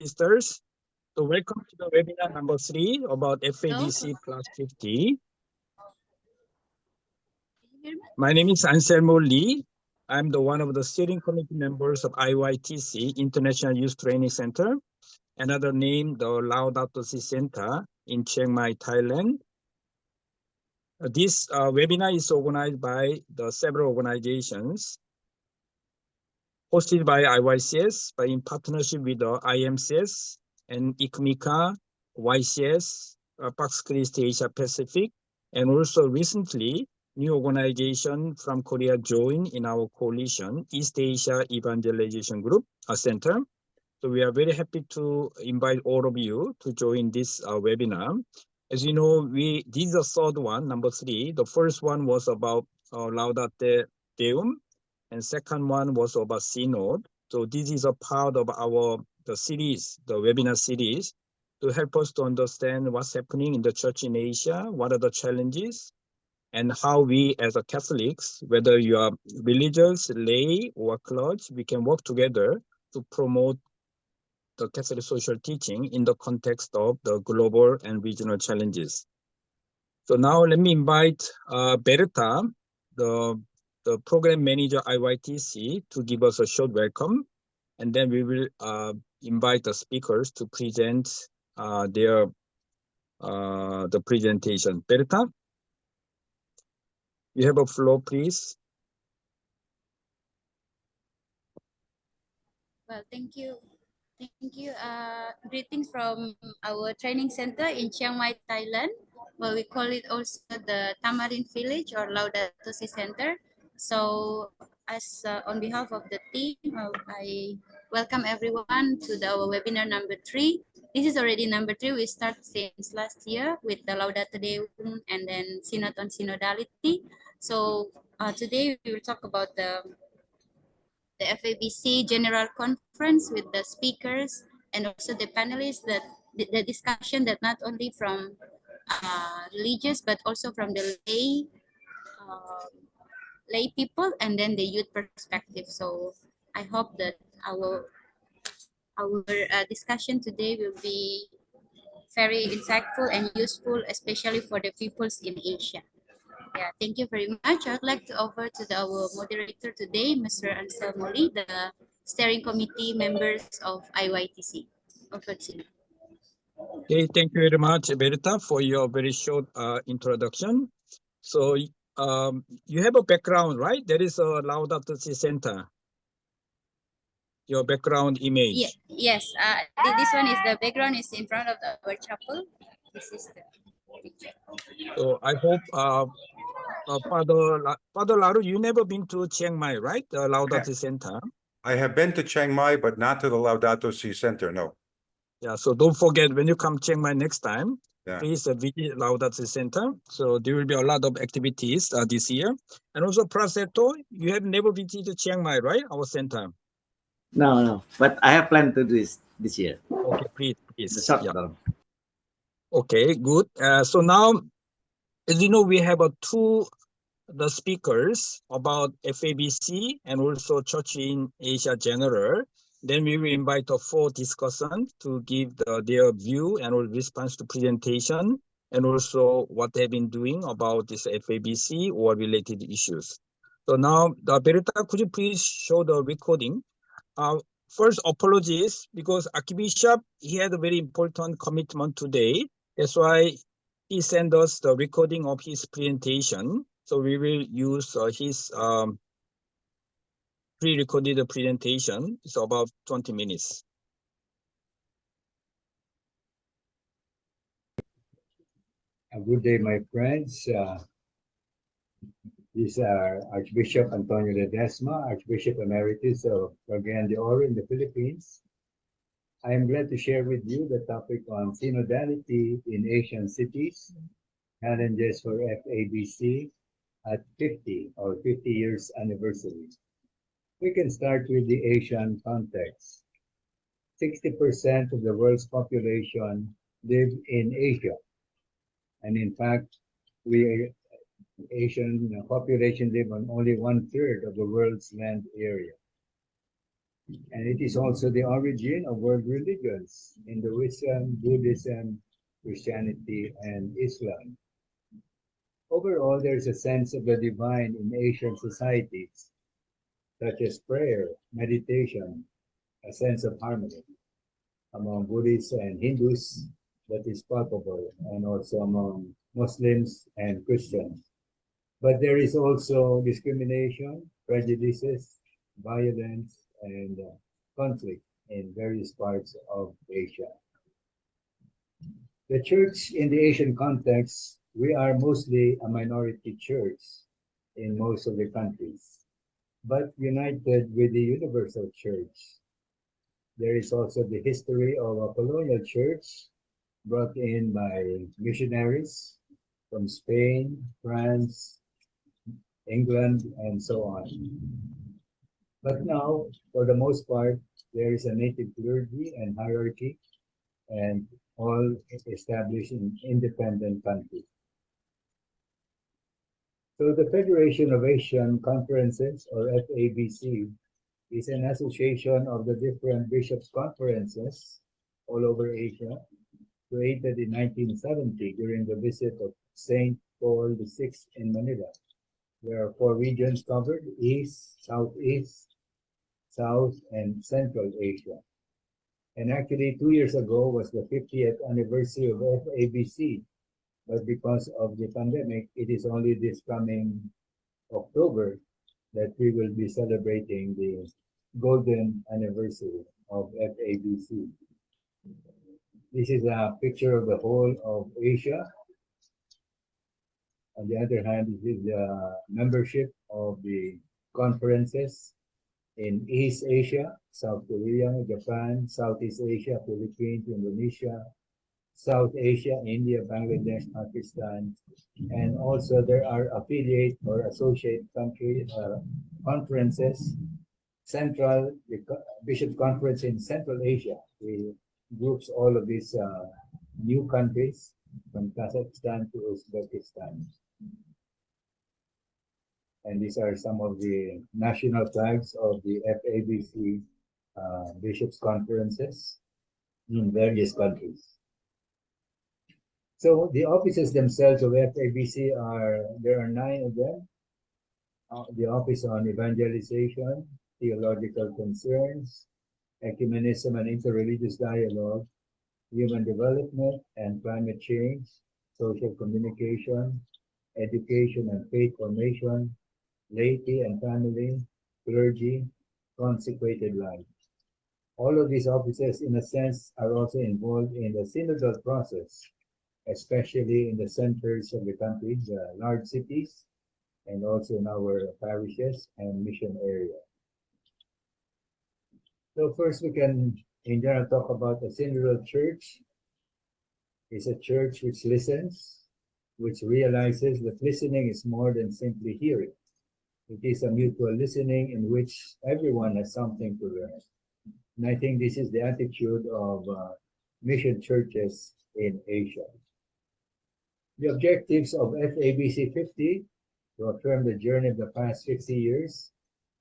sisters. So welcome to the webinar number 3 about FABC plus 50. My name is Anselmo Lee. I'm the one of the steering committee members of IYTC, International Youth Training Center, another name, the Laudato Si Center in Chiang Mai, Thailand. This webinar is organized by the several organizations, hosted by IYCS, by in partnership with the IMCS and ICMICA, YCS, Christi Asia Pacific, and also recently, new organization from Korea joined in our coalition, East Asia Evangelization Group, Center. So we are very happy to invite all of you to join this webinar. As you know, this is the third one, number 3. The first one was about Laudate Deum, and second one was about Synod. So this is a part of the series, the webinar series, to help us to understand what's happening in the church in Asia, what are the challenges, and how we as a Catholics, whether you are religious, lay, or clergy, we can work together to promote the Catholic social teaching in the context of the global and regional challenges. So now let me invite Berta, the program manager IYTC, to give us a short welcome, and then we will invite the speakers to present the presentation. Berta, you have a floor, please. Well, thank you. Thank you. Greetings from our training center in Chiang Mai, Thailand. Well, we call it also the Tamarin Village or Laudato Si Center. So, as on behalf of the team, I welcome everyone to our webinar number 3. This is already number 3. We started since last year with the Laudato Deum and then Synod on Synodality. So, today we will talk about the FABC General Conference with the speakers and also the panelists, that the discussion that not only from religious but also from the lay people and then the youth perspective. So I hope that our discussion today will be very insightful and useful, especially for the peoples in Asia. Yeah, thank you very much. I'd like to offer to our moderator today, Mr. Anselmo Lee, the steering committee members of IYTC. Over to you. Okay, thank you very much, Berta, for your very short introduction. So you have a background, right? There is a Laudato Si Center. Your background image. Yeah, yes, this one is the background is in front of our chapel. This is the picture. So I hope Father Laru, you never been to Chiang Mai, right? The Laudato Si Center. I have been to Chiang Mai, but not to the Laudato Si Center, no. Yeah, so don't forget when you come Chiang Mai next time, please visit Laudato Si Center. So there will be a lot of activities this year. And also, Prasetto, you have never visited Chiang Mai, right? Our center. No, but I have planned to do this year. Okay, please. The short term. Okay, good. So now, as you know, we have the speakers about FABC and also Church in Asia General. Then we will invite the 4 discussants to give their view and response to presentation, and also what they've been doing about this FABC or related issues. So now, Berta, could you please show the recording? First, apologies, because Archbishop, he had a very important commitment today. That's why he sent us the recording of his presentation. So we will use his pre-recorded presentation. It's about 20 minutes. Good day, my friends. This is Archbishop Antonio Ledesma, Archbishop Emeritus of Cagayan de Oro in the Philippines. I am glad to share with you the topic on synodality in Asian cities, challenges for FABC at 50 or 50 years anniversary. We can start with the Asian context. 60% of the world's population live in Asia. And in fact, Asian population live on only 1/3 of the world's land area. And it is also the origin of world religions, Hinduism, Buddhism, Christianity, and Islam. Overall, there's a sense of the divine in Asian societies, such as prayer, meditation, a sense of harmony among Buddhists and Hindus that is palpable, and also among Muslims and Christians. But there is also discrimination, prejudices, violence, and conflict in various parts of Asia. The church in the Asian context, we are mostly a minority church in most of the countries, but united with the universal church. There is also the history of a colonial church brought in by missionaries from Spain, France, England, and so on. But now, for the most part, there is a native clergy and hierarchy, and all established in independent countries. So the Federation of Asian Conferences, or FABC, is an association of the different bishops' conferences all over Asia, created in 1970 during the visit of Saint Paul VI in Manila. There are 4 regions covered: East, Southeast, South, and Central Asia. And actually, 2 years ago was the 50th anniversary of FABC, but because of the pandemic, it is only this coming October that we will be celebrating the golden anniversary of FABC. This is a picture of the whole of Asia. On the other hand, this is the membership of the conferences in East Asia, South Korea, Japan, Southeast Asia, Philippines, Indonesia, South Asia, India, Bangladesh, Pakistan, and also there are affiliate or associate country conferences. The Bishop Conference in Central Asia, it groups all of these new countries from Kazakhstan to Uzbekistan. And these are some of the national flags of the FABC Bishops' Conferences in various countries. So the offices themselves of FABC there are 9 of them. The Office on Evangelization, Theological Concerns, Ecumenism and Interreligious Dialogue, Human Development and Climate Change, Social Communication, Education and Faith Formation, Laity and Family, Clergy, Consecrated Life. All of these offices, in a sense, are also involved in the synodal process, especially in the centers of the country, the large cities, and also in our parishes and mission area. So first we can, in general, talk about a synodal church. It's a church which listens, which realizes that listening is more than simply hearing. It is a mutual listening in which everyone has something to learn. And I think this is the attitude of mission churches in Asia. The objectives of FABC 50 to affirm the journey of the past 60 years.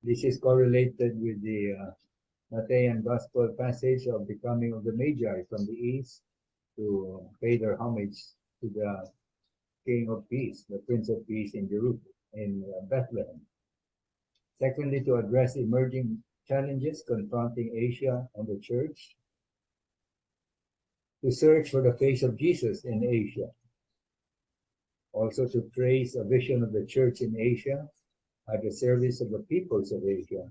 This is correlated with the Matthean Gospel passage of the coming of the Magi from the east to pay their homage to the King of Peace, the Prince of Peace in Jerusalem, in Bethlehem. Secondly, to address emerging challenges confronting Asia and the church. To search for the face of Jesus in Asia. Also to trace a vision of the church in Asia at the service of the peoples of Asia.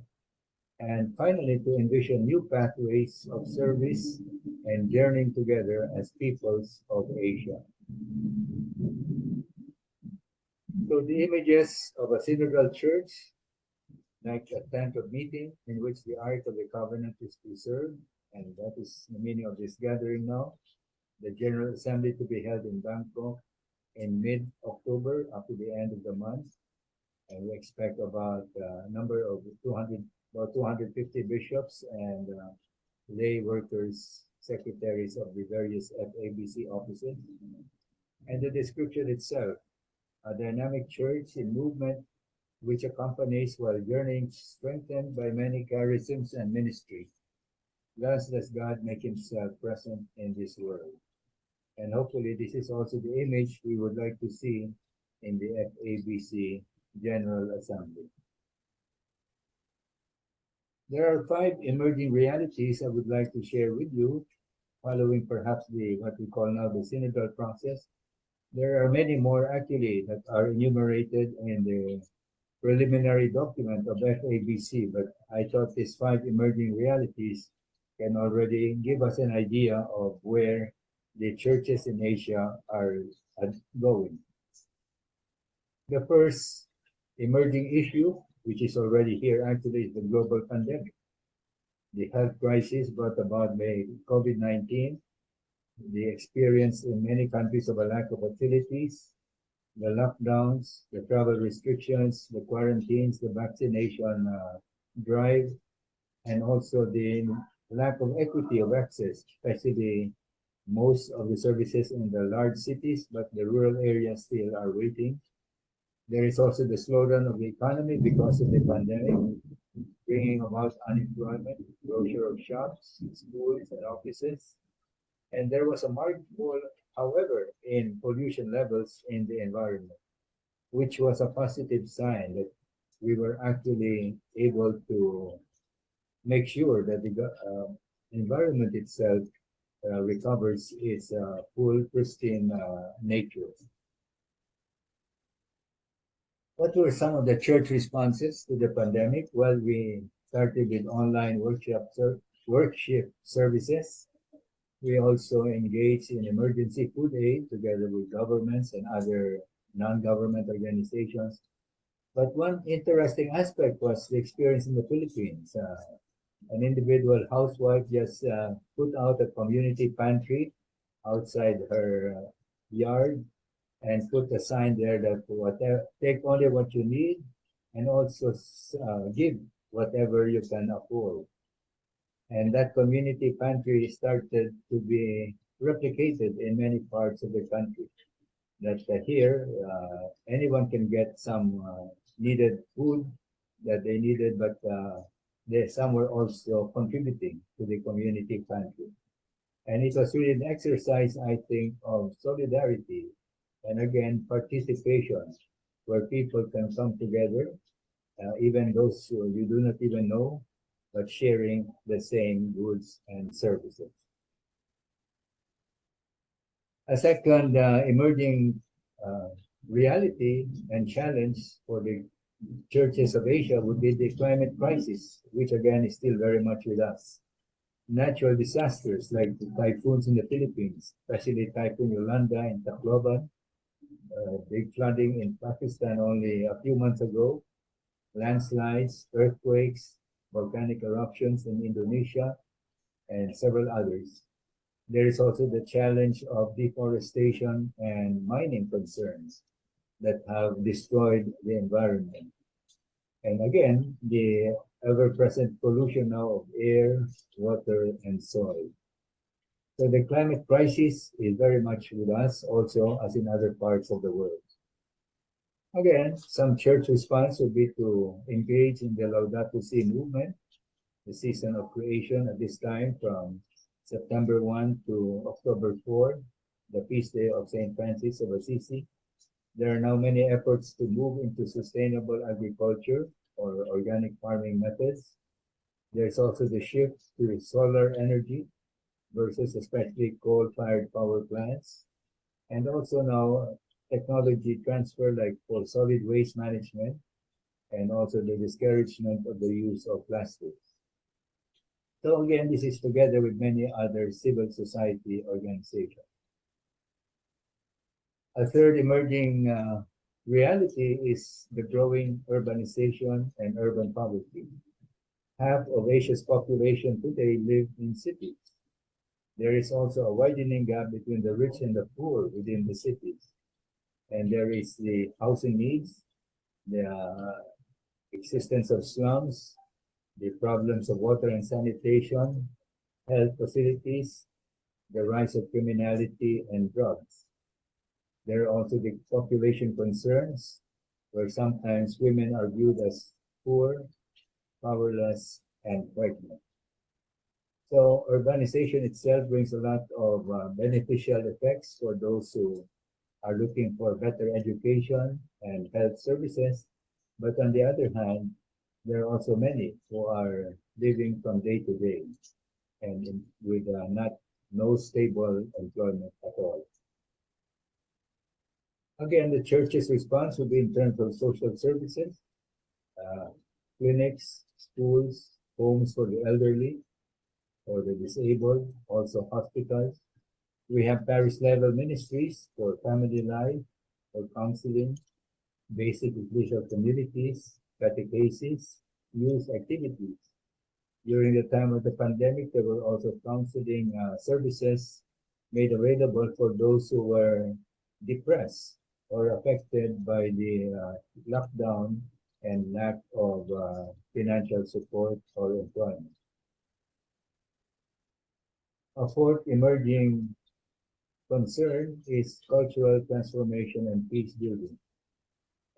And finally, to envision new pathways of service and journeying together as peoples of Asia. So the images of a synodal church, like a tent of meeting in which the Ark of the Covenant is preserved, and that is the meaning of this gathering now. The General Assembly to be held in Bangkok in mid-October up to the end of the month. And we expect about a number of 250 bishops and lay workers, secretaries of the various FABC offices. And the description itself, a dynamic church in movement which accompanies while journeying strengthened by many charisms and ministries. Thus does God make himself present in this world. And hopefully this is also the image we would like to see in the FABC General Assembly. There are 5 emerging realities I would like to share with you, following perhaps what we call now the synodal process. There are many more actually that are enumerated in the preliminary document of FABC, but I thought these 5 emerging realities can already give us an idea of where the churches in Asia are going. The first emerging issue, which is already here actually, is the global pandemic. The health crisis brought about by COVID-19, the experience in many countries of a lack of facilities, the lockdowns, the travel restrictions, the quarantines, the vaccination drive, and also the lack of equity of access, especially most of the services in the large cities, but the rural areas still are waiting. There is also the slowdown of the economy because of the pandemic, bringing about unemployment, closure of shops, schools, and offices. And there was a marked fall, however, in pollution levels in the environment, which was a positive sign that we were actually able to make sure that the environment itself recovers its full, pristine nature. What were some of the church responses to the pandemic? Well, we started with online worship services. We also engaged in emergency food aid together with governments and other non-government organizations. But one interesting aspect was the experience in the Philippines. An individual housewife just put out a community pantry outside her yard and put a sign there that take only what you need and also give whatever you can afford. And that community pantry started to be replicated in many parts of the country. That here, anyone can get some needed food that they needed, but some were also contributing to the community pantry. And it was really an exercise, I think, of solidarity and again, participation, where people can come together, even those who you do not even know, but sharing the same goods and services. A second emerging reality and challenge for the churches of Asia would be the climate crisis, which again is still very much with us. Natural disasters like the typhoons in the Philippines, especially Typhoon Yolanda in Tacloban, big flooding in Pakistan only a few months ago, landslides, earthquakes, volcanic eruptions in Indonesia, and several others. There is also the challenge of deforestation and mining concerns that have destroyed the environment. And again, the ever-present pollution now of air, water, and soil. So the climate crisis is very much with us also as in other parts of the world. Again, some church response would be to engage in the Laudato Si movement, the season of creation at this time from September 1 to October 4, the feast day of St. Francis of Assisi. There are now many efforts to move into sustainable agriculture or organic farming methods. There's also the shift to solar energy versus especially coal-fired power plants. And also now technology transfer like for solid waste management and also the discouragement of the use of plastics. So again, this is together with many other civil society organizations. A third emerging reality is the growing urbanization and urban poverty. Half of Asia's population today live in cities. There is also a widening gap between the rich and the poor within the cities. And there is the housing needs, the existence of slums, the problems of water and sanitation, health facilities, the rise of criminality and drugs. There are also the population concerns, where sometimes women are viewed as poor, powerless, and pregnant. So urbanization itself brings a lot of beneficial effects for those who are looking for better education and health services. But on the other hand, there are also many who are living from day to day and with no stable employment at all. Again, the church's response will be in terms of social services, clinics, schools, homes for the elderly or the disabled, also hospitals. We have parish level ministries for family life, for counseling, basic ecclesial communities, catechesis, youth activities. During the time of the pandemic, there were also counseling services made available for those who were depressed or affected by the lockdown and lack of financial support or employment. A fourth emerging concern is cultural transformation and peace building.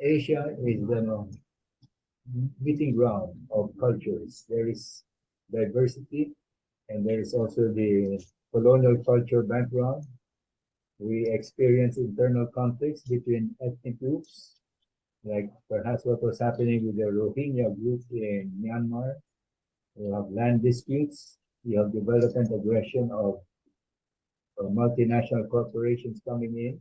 Asia is the meeting ground of cultures. There is diversity, and there is also the colonial culture background. We experience internal conflicts between ethnic groups, like perhaps what was happening with the Rohingya group in Myanmar. We have land disputes. We have development aggression of multinational corporations coming in.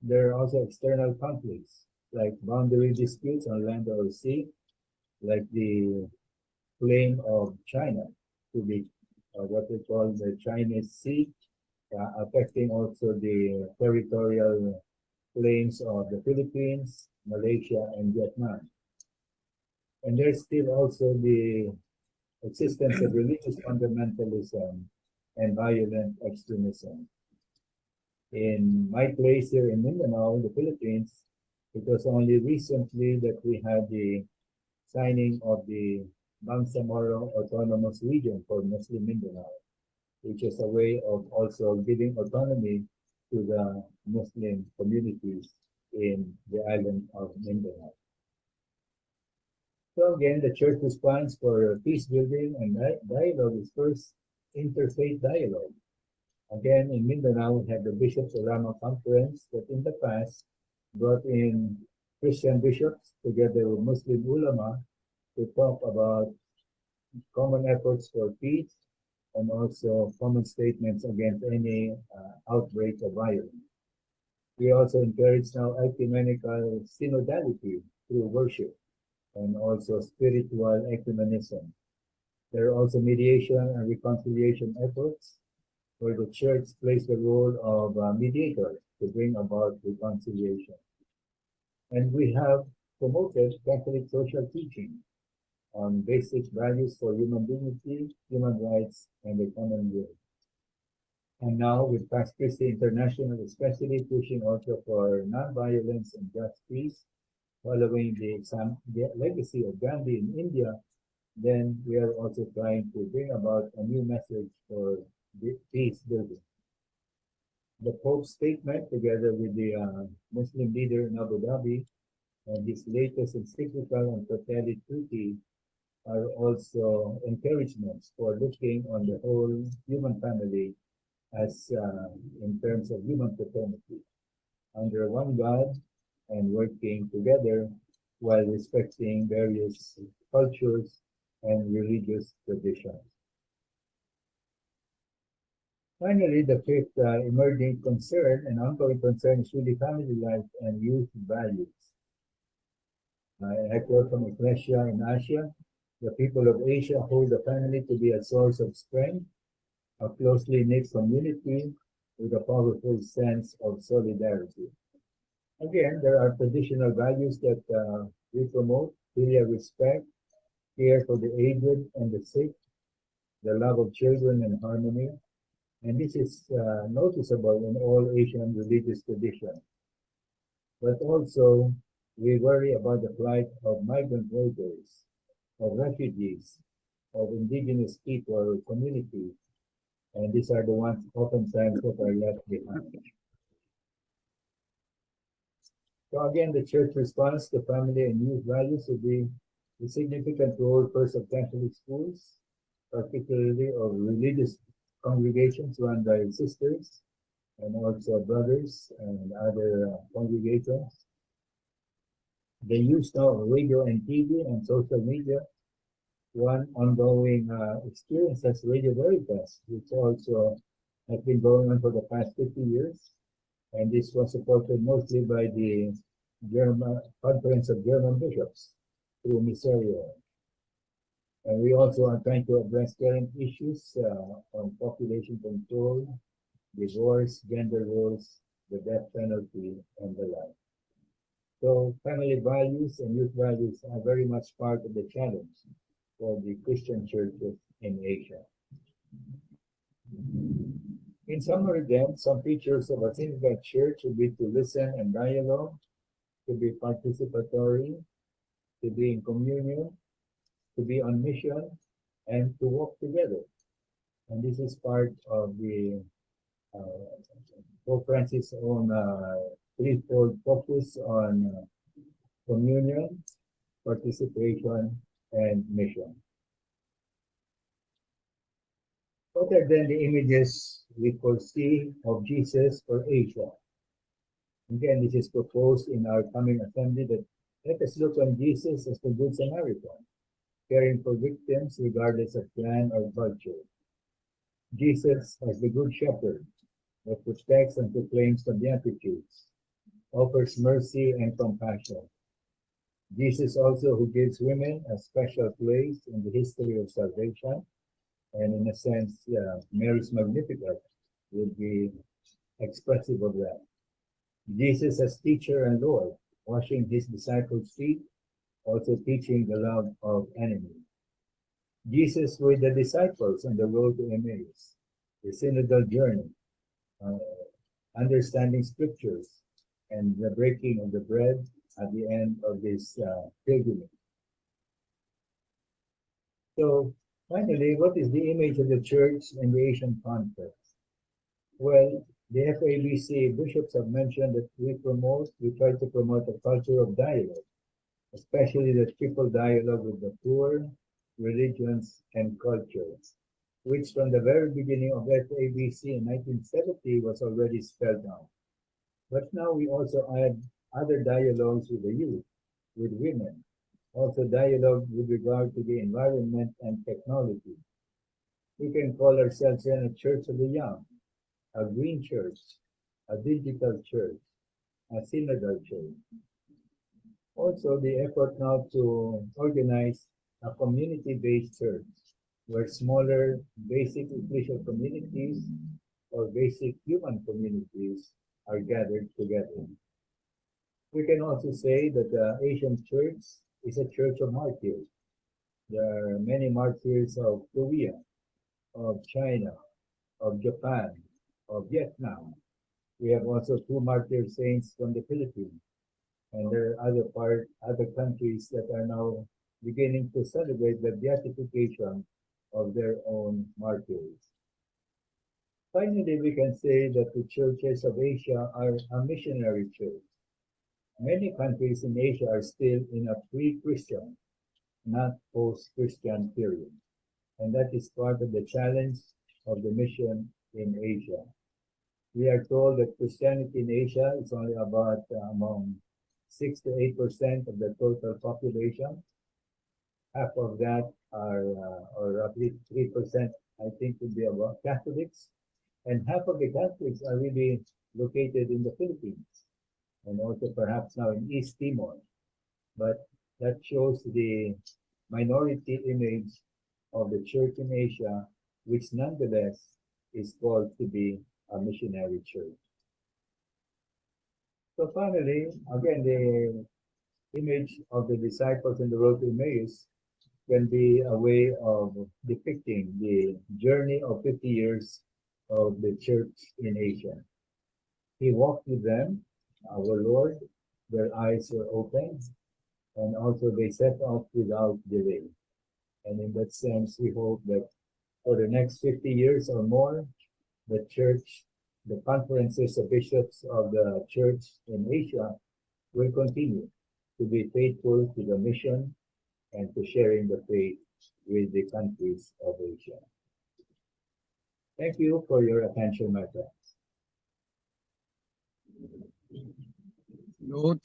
There are also external conflicts, like boundary disputes on land or sea, like the claim of China to be what we call the Chinese Sea, affecting also the territorial claims of the Philippines, Malaysia, and Vietnam. And there's still also the existence of religious fundamentalism and violent extremism. In my place here in Mindanao, the Philippines, it was only recently that we had the signing of the Bangsamoro Autonomous Region for Muslim Mindanao, which is a way of also giving autonomy to the Muslim communities in the island of Mindanao. So again, the church response for peace building and dialogue is first interfaith dialogue. Again, in Mindanao, we have the Bishops' Ulama Conference that in the past brought in Christian bishops together with Muslim ulama to talk about common efforts for peace and also common statements against any outbreak of violence. We also encourage now ecumenical synodality through worship and also spiritual ecumenism. There are also mediation and reconciliation efforts where the church plays the role of mediator to bring about reconciliation. And we have promoted Catholic social teaching on basic values for human dignity, human rights, and the common good. And now with Pax Christi International, especially pushing also for non-violence and just peace, following the legacy of Gandhi in India, then we are also trying to bring about a new message for peace building. The Pope's statement, together with the Muslim leader in Abu Dhabi, and his latest encyclical on Fratelli Tutti are also encouragements for looking on the whole human family as in terms of human fraternity, under one God and working together while respecting various cultures and religious traditions. Finally, the fifth emerging concern and ongoing concern is really family life and youth values. I quote from Ecclesia in Asia, the people of Asia hold the family to be a source of strength, a closely knit community with a powerful sense of solidarity. Again, there are traditional values that we promote: filial respect, care for the aged and the sick, the love of children, and harmony. And this is noticeable in all Asian religious traditions. But also, we worry about the plight of migrant workers, of refugees, of indigenous people or communities, and these are the ones oftentimes that are left behind. So again, the church response to family and youth values will be the significant role first of Catholic schools, particularly of religious congregations run by sisters and also brothers and other congregations. The use of radio and TV and social media. One ongoing experience as Radio Veritas, which also has been going on for the past 50 years. And this was supported mostly by the German Conference of German Bishops through Miserio. And we also are trying to address current issues on population control, divorce, gender roles, the death penalty, and the like. So family values and youth values are very much part of the challenge for the Christian churches in Asia. In summary then, some features of a single church would be to listen and dialogue, to be participatory, to be in communion, to be on mission, and to walk together. And this is part of the Pope Francis' own threefold focus on communion, participation, and mission. What are then the images we foresee of Jesus for Asia? Again, this is proposed in our coming assembly that let us look on Jesus as the Good Samaritan, caring for victims regardless of clan or culture. Jesus as the Good Shepherd that protects and proclaims the Beatitudes, offers mercy and compassion. Jesus also who gives women a special place in the history of salvation, and in a sense, Mary's Magnificat would be expressive of that. Jesus as teacher and Lord, washing his disciples' feet, also teaching the love of enemies. Jesus with the disciples on the road to Emmaus, the synodal journey, understanding scriptures, and the breaking of the bread at the end of this pilgrimage. So finally, what is the image of the church in the Asian context? Well, the FABC bishops have mentioned that we try to promote a culture of dialogue, especially the triple dialogue with the poor, religions, and cultures, which from the very beginning of FABC in 1970 was already spelled out. But now we also add other dialogues with the youth, with women, also dialogue with regard to the environment and technology. We can call ourselves then a church of the young, a green church, a digital church, a synodal church. Also, the effort now to organize a community-based church, where smaller basic ecclesial communities or basic human communities are gathered together. We can also say that the Asian church is a church of martyrs. There are many martyrs of Korea, of China, of Japan, of Vietnam. We have also 2 martyr saints from the Philippines. And there are other countries that are now beginning to celebrate the beatification of their own martyrs. Finally, we can say that the churches of Asia are a missionary church. Many countries in Asia are still in a pre-Christian, not post-Christian period. And that is part of the challenge of the mission in Asia. We are told that Christianity in Asia is only about among 6 to 8% of the total population. Half of that are, or roughly 3%, I think, would be about Catholics. And half of the Catholics are really located in the Philippines and also perhaps now in East Timor. But that shows the minority image of the church in Asia, which nonetheless is called to be a missionary church. So finally, again, the image of the disciples in the road to Emmaus can be a way of depicting the journey of 50 years of the church in Asia. He walked with them, our Lord, their eyes were opened, and also they set off without delay. And in that sense, we hope that for the next 50 years or more, the church, the conferences of bishops of the church in Asia will continue to be faithful to the mission and to sharing the faith with the countries of Asia. Thank you for your attention, my friends. Lord,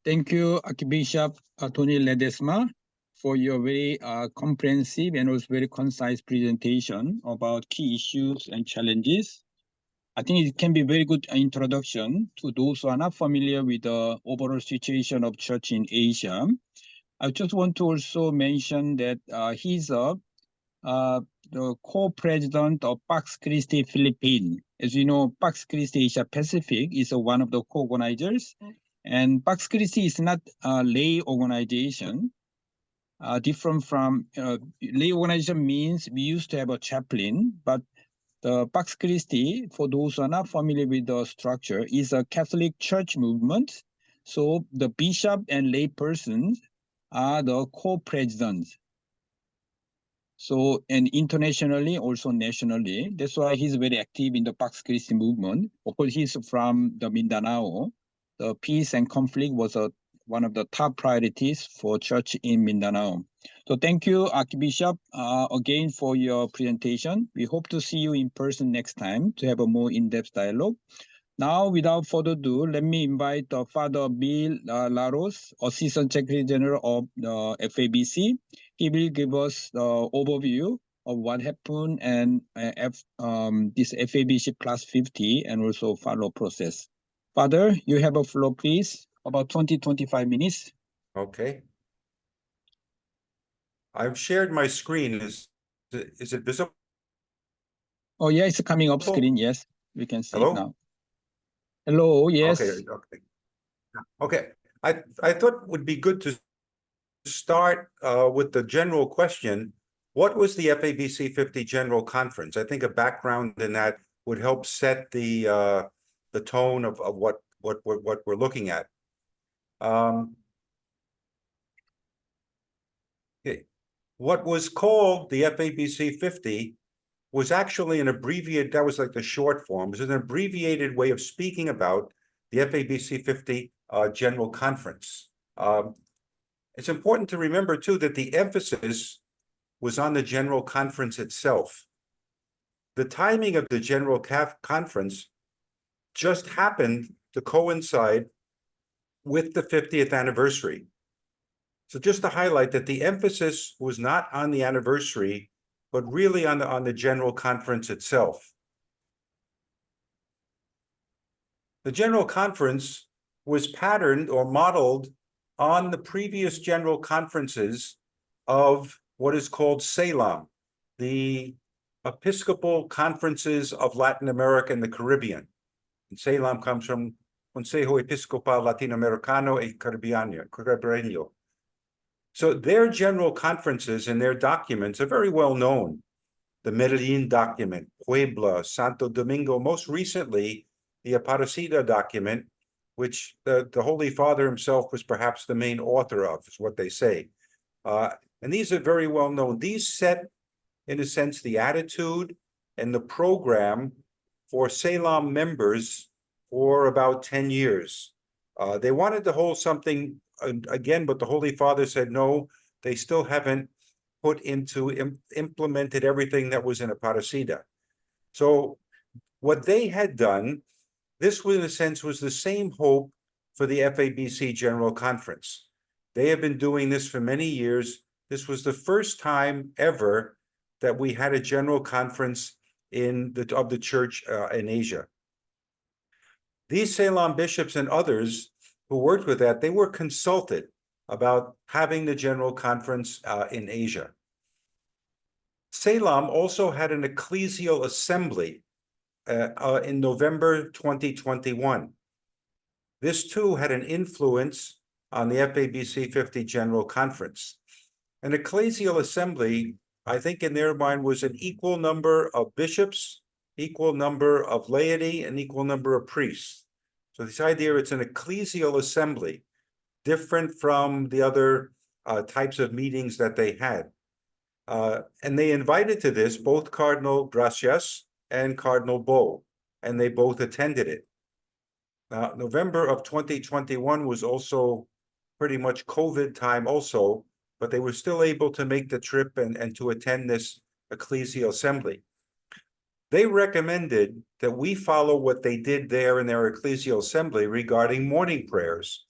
thank you, Archbishop Tony Ledesma, for your very comprehensive and also very concise presentation about key issues and challenges. I think it can be a very good introduction to those who are not familiar with the overall situation of church in Asia. I just want to also mention that he's the co-president of Pax Christi Philippines. As you know, Pax Christi Asia Pacific is one of the co-organizers. And Pax Christi is not a lay organization. Different from lay organization means we used to have a chaplain, but the Pax Christi, for those who are not familiar with the structure, is a Catholic church movement. So the bishop and lay persons are the co-presidents. So, and internationally, also nationally, that's why he's very active in the Pax Christi movement. Of course, he's from the Mindanao. The peace and conflict was one of the top priorities for church in Mindanao. So thank you, Archbishop, again for your presentation. We hope to see you in person next time to have a more in-depth dialogue. Now, without further ado, let me invite Father Bill Laros, Assistant Secretary General of the FABC. He will give us the overview of what happened and this FABC +50 and also follow process. Father, you have a floor, please. About 20-25 minutes. Okay. I've shared my screen. Is it visible? Oh, yeah, it's coming up screen. Yes, we can see Hello? it now. Hello, yes. Okay. I thought it would be good to start with the general question. What was the FABC 50 General Conference? I think a background in that would help set the tone of what we're looking at. Okay. What was called the FABC 50 was actually an abbreviated, that was like the short form, it was an abbreviated way of speaking about the FABC 50 General Conference. It's important to remember too that the emphasis was on the General Conference itself. The timing of the General Conference just happened to coincide with the 50th anniversary. So just to highlight that the emphasis was not on the anniversary, but really on the General Conference itself. The General Conference was patterned or modeled on the previous General Conferences of what is called CELAM, the Episcopal Conferences of Latin America and the Caribbean. And CELAM comes from Consejo Episcopal Latinoamericano y Caribeño. So their general conferences and their documents are very well known. The Medellin document, Puebla, Santo Domingo, most recently, the Aparecida document, which the Holy Father himself was perhaps the main author of, is what they say. And these are very well known. These set, in a sense, the attitude and the program for CELAM members for about 10 years. They wanted to hold something again, but the Holy Father said, no, they still haven't implemented everything that was in Aparecida. So what they had done, this was in a sense was the same hope for the FABC General Conference. They have been doing this for many years. This was the first time ever that we had a general conference of the church in Asia. These CELAM bishops and others who worked with that, they were consulted about having the general conference in Asia. CELAM also had an ecclesial assembly in November 2021. This too had an influence on the FABC 50 General Conference. An ecclesial assembly, I think in their mind, was an equal number of bishops, equal number of laity, and equal number of priests. So this idea, it's an ecclesial assembly, different from the other types of meetings that they had. And they invited to this both Cardinal Gracias and Cardinal Bo, and they both attended it. November of 2021 was also pretty much COVID time also, but they were still able to make the trip and to attend this ecclesial assembly. They recommended that we follow what they did there in their ecclesial assembly regarding morning prayers.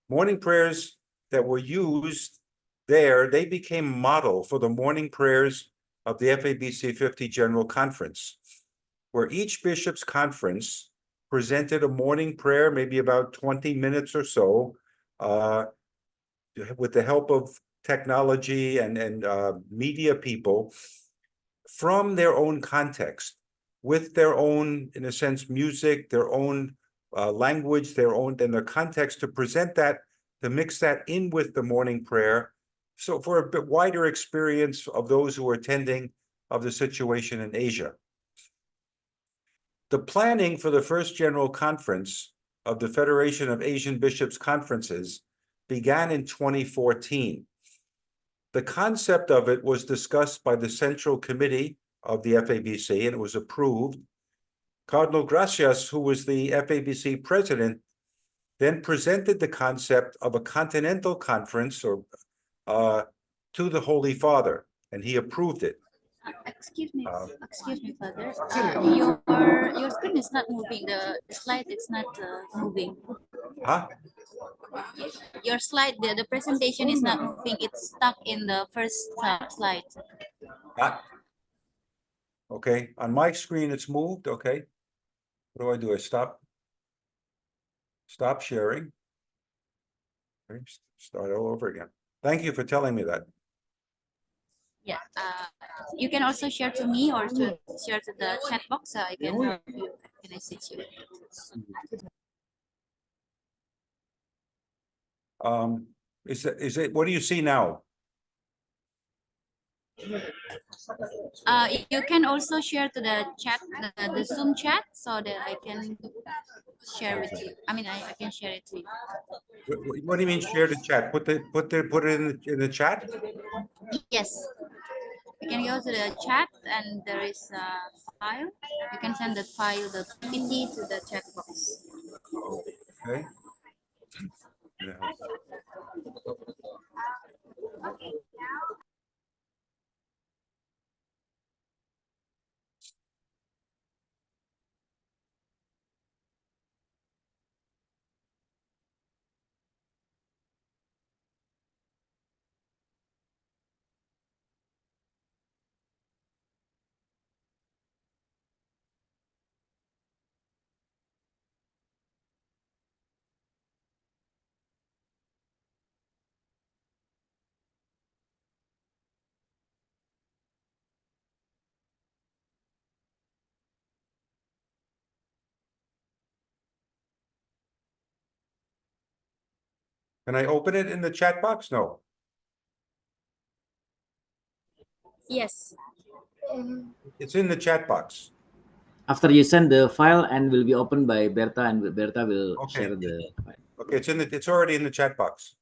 Morning prayers that were used there, they became model for the morning prayers of the FABC 50 General Conference, where each bishop's conference presented a morning prayer, maybe about 20 minutes or so, with the help of technology and media people, from their own context, with their own, in a sense, music, their own language, their own, and their context, to present that, to mix that in with the morning prayer. So for a bit wider experience of those who are attending of the situation in Asia. The planning for the first General Conference of the Federation of Asian Bishops' Conferences began in 2014. The concept of it was discussed by the Central Committee of the FABC, and it was approved. Cardinal Gracias, who was the FABC president, then presented the concept of a continental conference to the Holy Father, and he approved it. Excuse me, Father. Your screen is not moving. The slide is not moving. Huh? Your slide, the presentation is not moving. It's stuck in the first slide. Okay, on my screen it's moved. Okay, what do? I stop sharing. Okay, start all over again. Thank you for telling me that. Yeah, you can also share to me or to share to the chat box. So I can help you. Can I assist you? Is it? What do you see now? You can also share to the chat, the Zoom chat, so that I can share with you. I mean, I can share it to you. What do you mean share the chat? Put it in the chat? Yes. You can go to the chat and there is a file. You can send the file, the PPT, to the chat box. Okay. Yeah. Can I open it in the chat box? No. Yes. It's in the chat box. After you send the file and will be opened by Berta, and Berta will Okay. share the file. Okay, it's already in the chat box.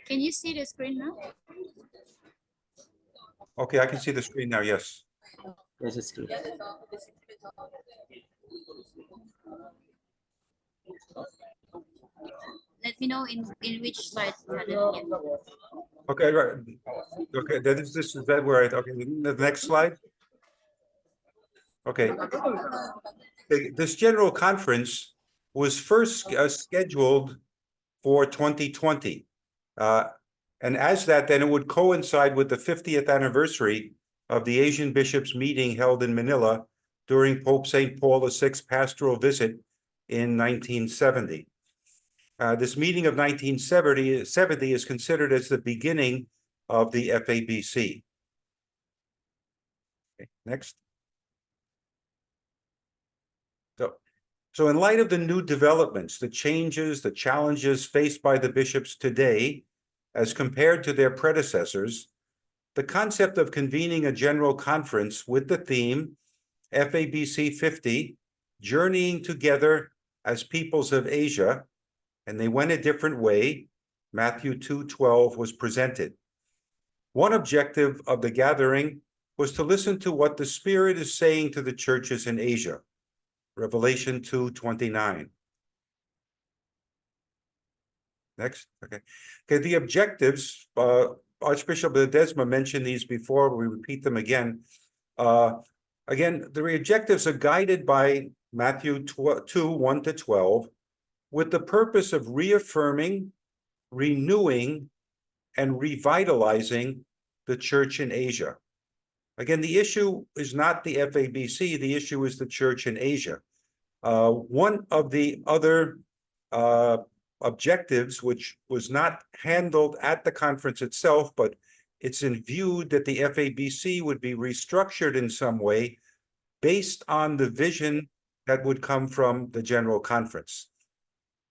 Can you see the screen now? Okay, I can see the screen now. Yes. Yes, it's true. Let me know in which slide. Yeah. Okay, right. Okay, this is that where I, okay, the next slide. Okay. This general conference was first scheduled for 2020. And as that, then it would coincide with the 50th anniversary of the Asian Bishops' meeting held in Manila during Pope St. Paul VI's pastoral visit in 1970. This meeting of 1970 is considered as the beginning of the FABC. Okay, next. So in light of the new developments, the changes, the challenges faced by the bishops today, as compared to their predecessors, the concept of convening a general conference with the theme FABC 50, Journeying Together as Peoples of Asia, and they went a different way, Matthew 2:12 was presented. One objective of the gathering was to listen to what the Spirit is saying to the churches in Asia, Revelation 2:29. Next, okay. The objectives, Archbishop Ledesma mentioned these before, we repeat them again. Again, the objectives are guided by Matthew 2:1-12, with the purpose of reaffirming, renewing, and revitalizing the church in Asia. Again, the issue is not the FABC, the issue is the church in Asia. One of the other objectives, which was not handled at the conference itself, but it's in view that the FABC would be restructured in some way based on the vision that would come from the General Conference.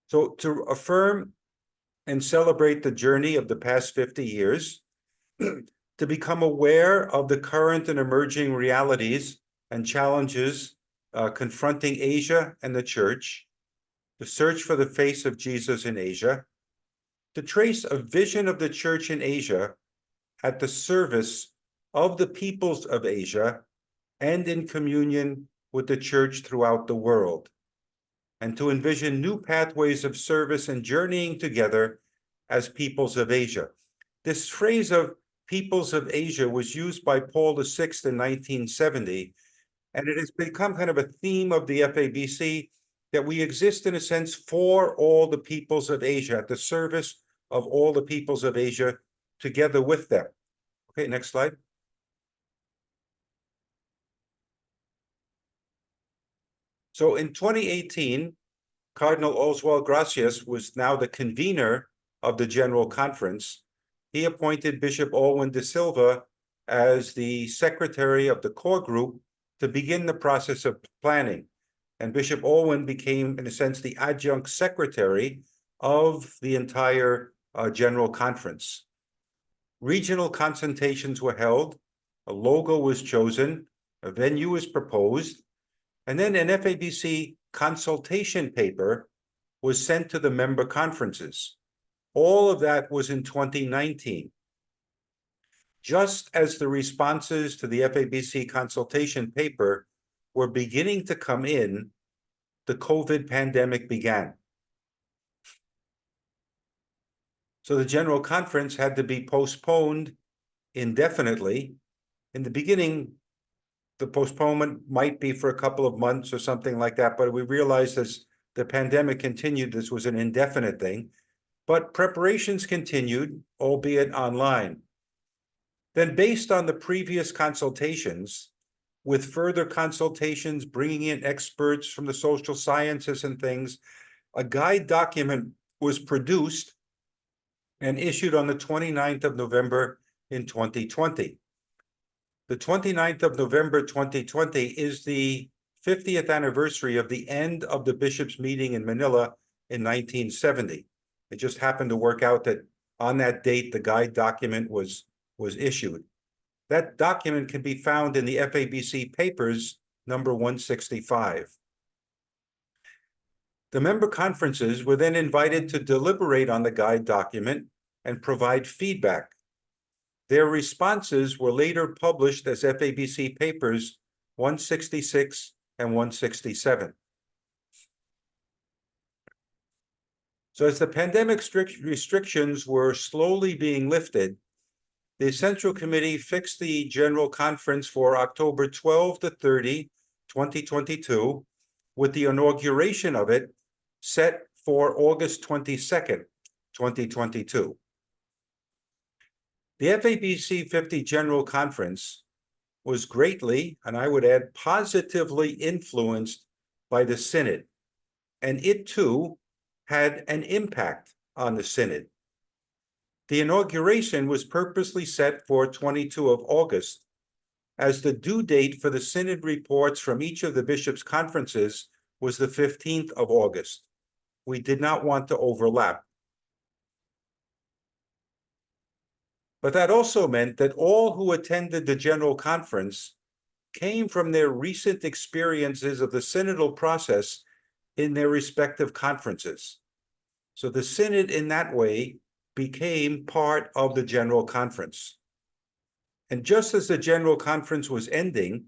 So to affirm and celebrate the journey of the past 50 years, to become aware of the current and emerging realities and challenges confronting Asia and the church, to search for the face of Jesus in Asia, to trace a vision of the church in Asia at the service of the peoples of Asia and in communion with the church throughout the world, and to envision new pathways of service and journeying together as peoples of Asia. This phrase of peoples of Asia was used by Paul VI in 1970, and it has become kind of a theme of the FABC that we exist in a sense for all the peoples of Asia, at the service of all the peoples of Asia, together with them. Okay, next slide. So in 2018, Cardinal Oswald Gracias was now the convener of the General Conference. He appointed Bishop Alwyn de Silva as the secretary of the core group to begin the process of planning. And Bishop Alwyn became, in a sense, the adjunct secretary of the entire General Conference. Regional consultations were held, a logo was chosen, a venue was proposed, and then an FABC consultation paper was sent to the member conferences. All of that was in 2019. Just as the responses to the FABC consultation paper were beginning to come in, the COVID pandemic began. So the General Conference had to be postponed indefinitely. In the beginning, the postponement might be for a couple of months or something like that, but we realized as the pandemic continued, this was an indefinite thing. But preparations continued, albeit online. Then based on the previous consultations, with further consultations, bringing in experts from the social sciences and things, a guide document was produced and issued on the 29th of November in 2020. The 29th of November 2020 is the 50th anniversary of the end of the bishops' meeting in Manila in 1970. It just happened to work out that on that date, the guide document was issued. That document can be found in the FABC papers, number 165. The member conferences were then invited to deliberate on the guide document and provide feedback. Their responses were later published as FABC papers 166 and 167. So as the pandemic restrictions were slowly being lifted, the Central Committee fixed the General Conference for October 12 to 30, 2022, with the inauguration of it set for August 22nd. 2022. The FABC 50 General Conference was greatly, and I would add positively, influenced by the Synod, and it too had an impact on the Synod. The inauguration was purposely set for 22 of August, as the due date for the Synod reports from each of the bishops' conferences was the 15th of August. We did not want to overlap. But that also meant that all who attended the General Conference came from their recent experiences of the synodal process in their respective conferences. So the Synod in that way became part of the General Conference. And just as the General Conference was ending,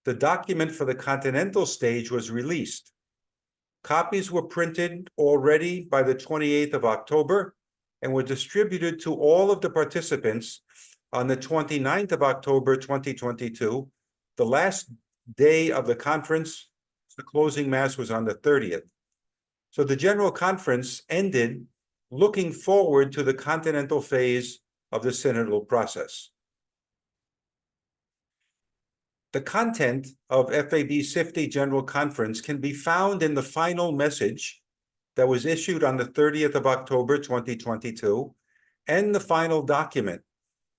the document for the continental stage was released. Copies were printed already by the 28th of October and were distributed to all of the participants on the 29th of October, 2022. The last day of the conference, the closing mass was on the 30th. So the General Conference ended looking forward to the continental phase of the synodal process. The content of FAB's 50 General Conference can be found in the final message that was issued on the 30th of October, 2022, and the final document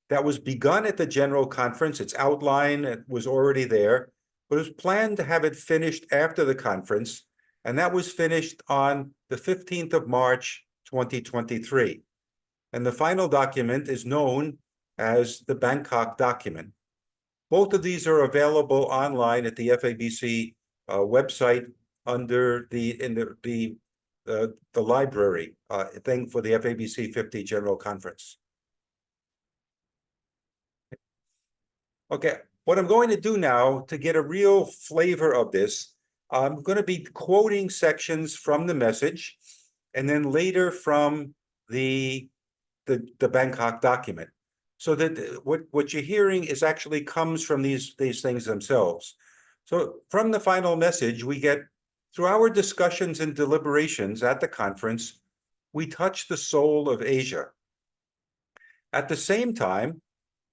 that was begun at the General Conference. Its outline was already there, but it was planned to have it finished after the conference, and that was finished on the 15th of March, 2023. And the final document is known as the Bangkok document. Both of these are available online at the FABC website under the library thing for the FABC 50 General Conference. Okay, what I'm going to do now to get a real flavor of this, I'm going to be quoting sections from the message and then later from the Bangkok document. So that what you're hearing is actually comes from these things themselves. So from the final message, we get, through our discussions and deliberations at the conference, we touch the soul of Asia. At the same time,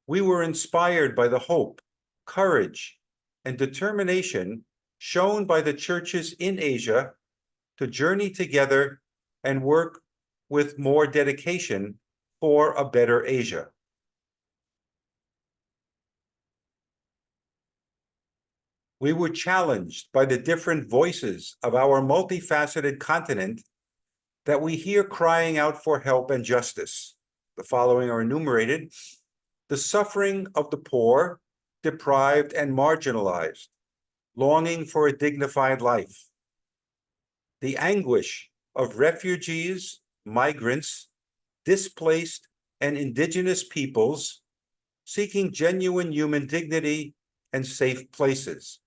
we were inspired by the hope, courage, and determination shown by the churches in Asia to journey together and work with more dedication for a better Asia. We were challenged by the different voices of our multifaceted continent that we hear crying out for help and justice. The following are enumerated: the suffering of the poor, deprived, and marginalized, longing for a dignified life; the anguish of refugees, migrants, displaced, and indigenous peoples seeking genuine human dignity and safe places;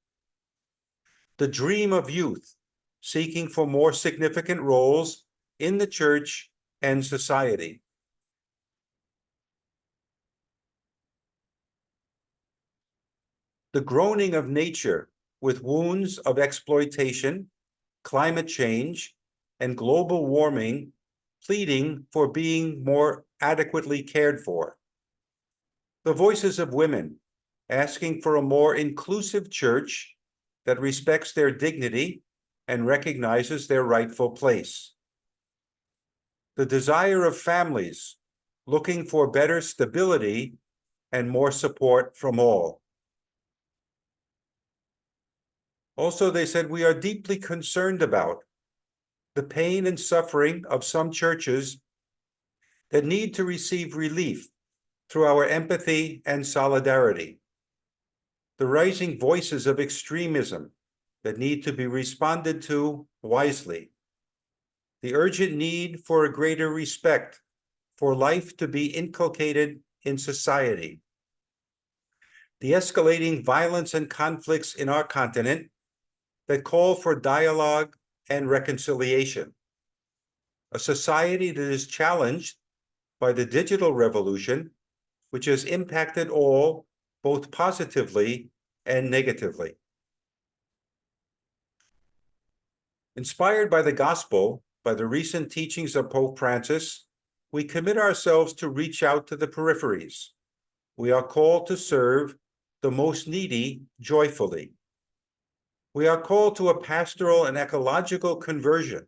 the dream of youth seeking for more significant roles in the church and society; the groaning of nature with wounds of exploitation, climate change, and global warming, pleading for being more adequately cared for; the voices of women asking for a more inclusive church that respects their dignity and recognizes their rightful place; the desire of families looking for better stability and more support from all. Also, they said, we are deeply concerned about the pain and suffering of some churches that need to receive relief through our empathy and solidarity; the rising voices of extremism that need to be responded to wisely; the urgent need for a greater respect for life to be inculcated in society; the escalating violence and conflicts in our continent that call for dialogue and reconciliation; a society that is challenged by the digital revolution, which has impacted all, both positively and negatively. Inspired by the gospel, by the recent teachings of Pope Francis, we commit ourselves to reach out to the peripheries. We are called to serve the most needy joyfully. We are called to a pastoral and ecological conversion,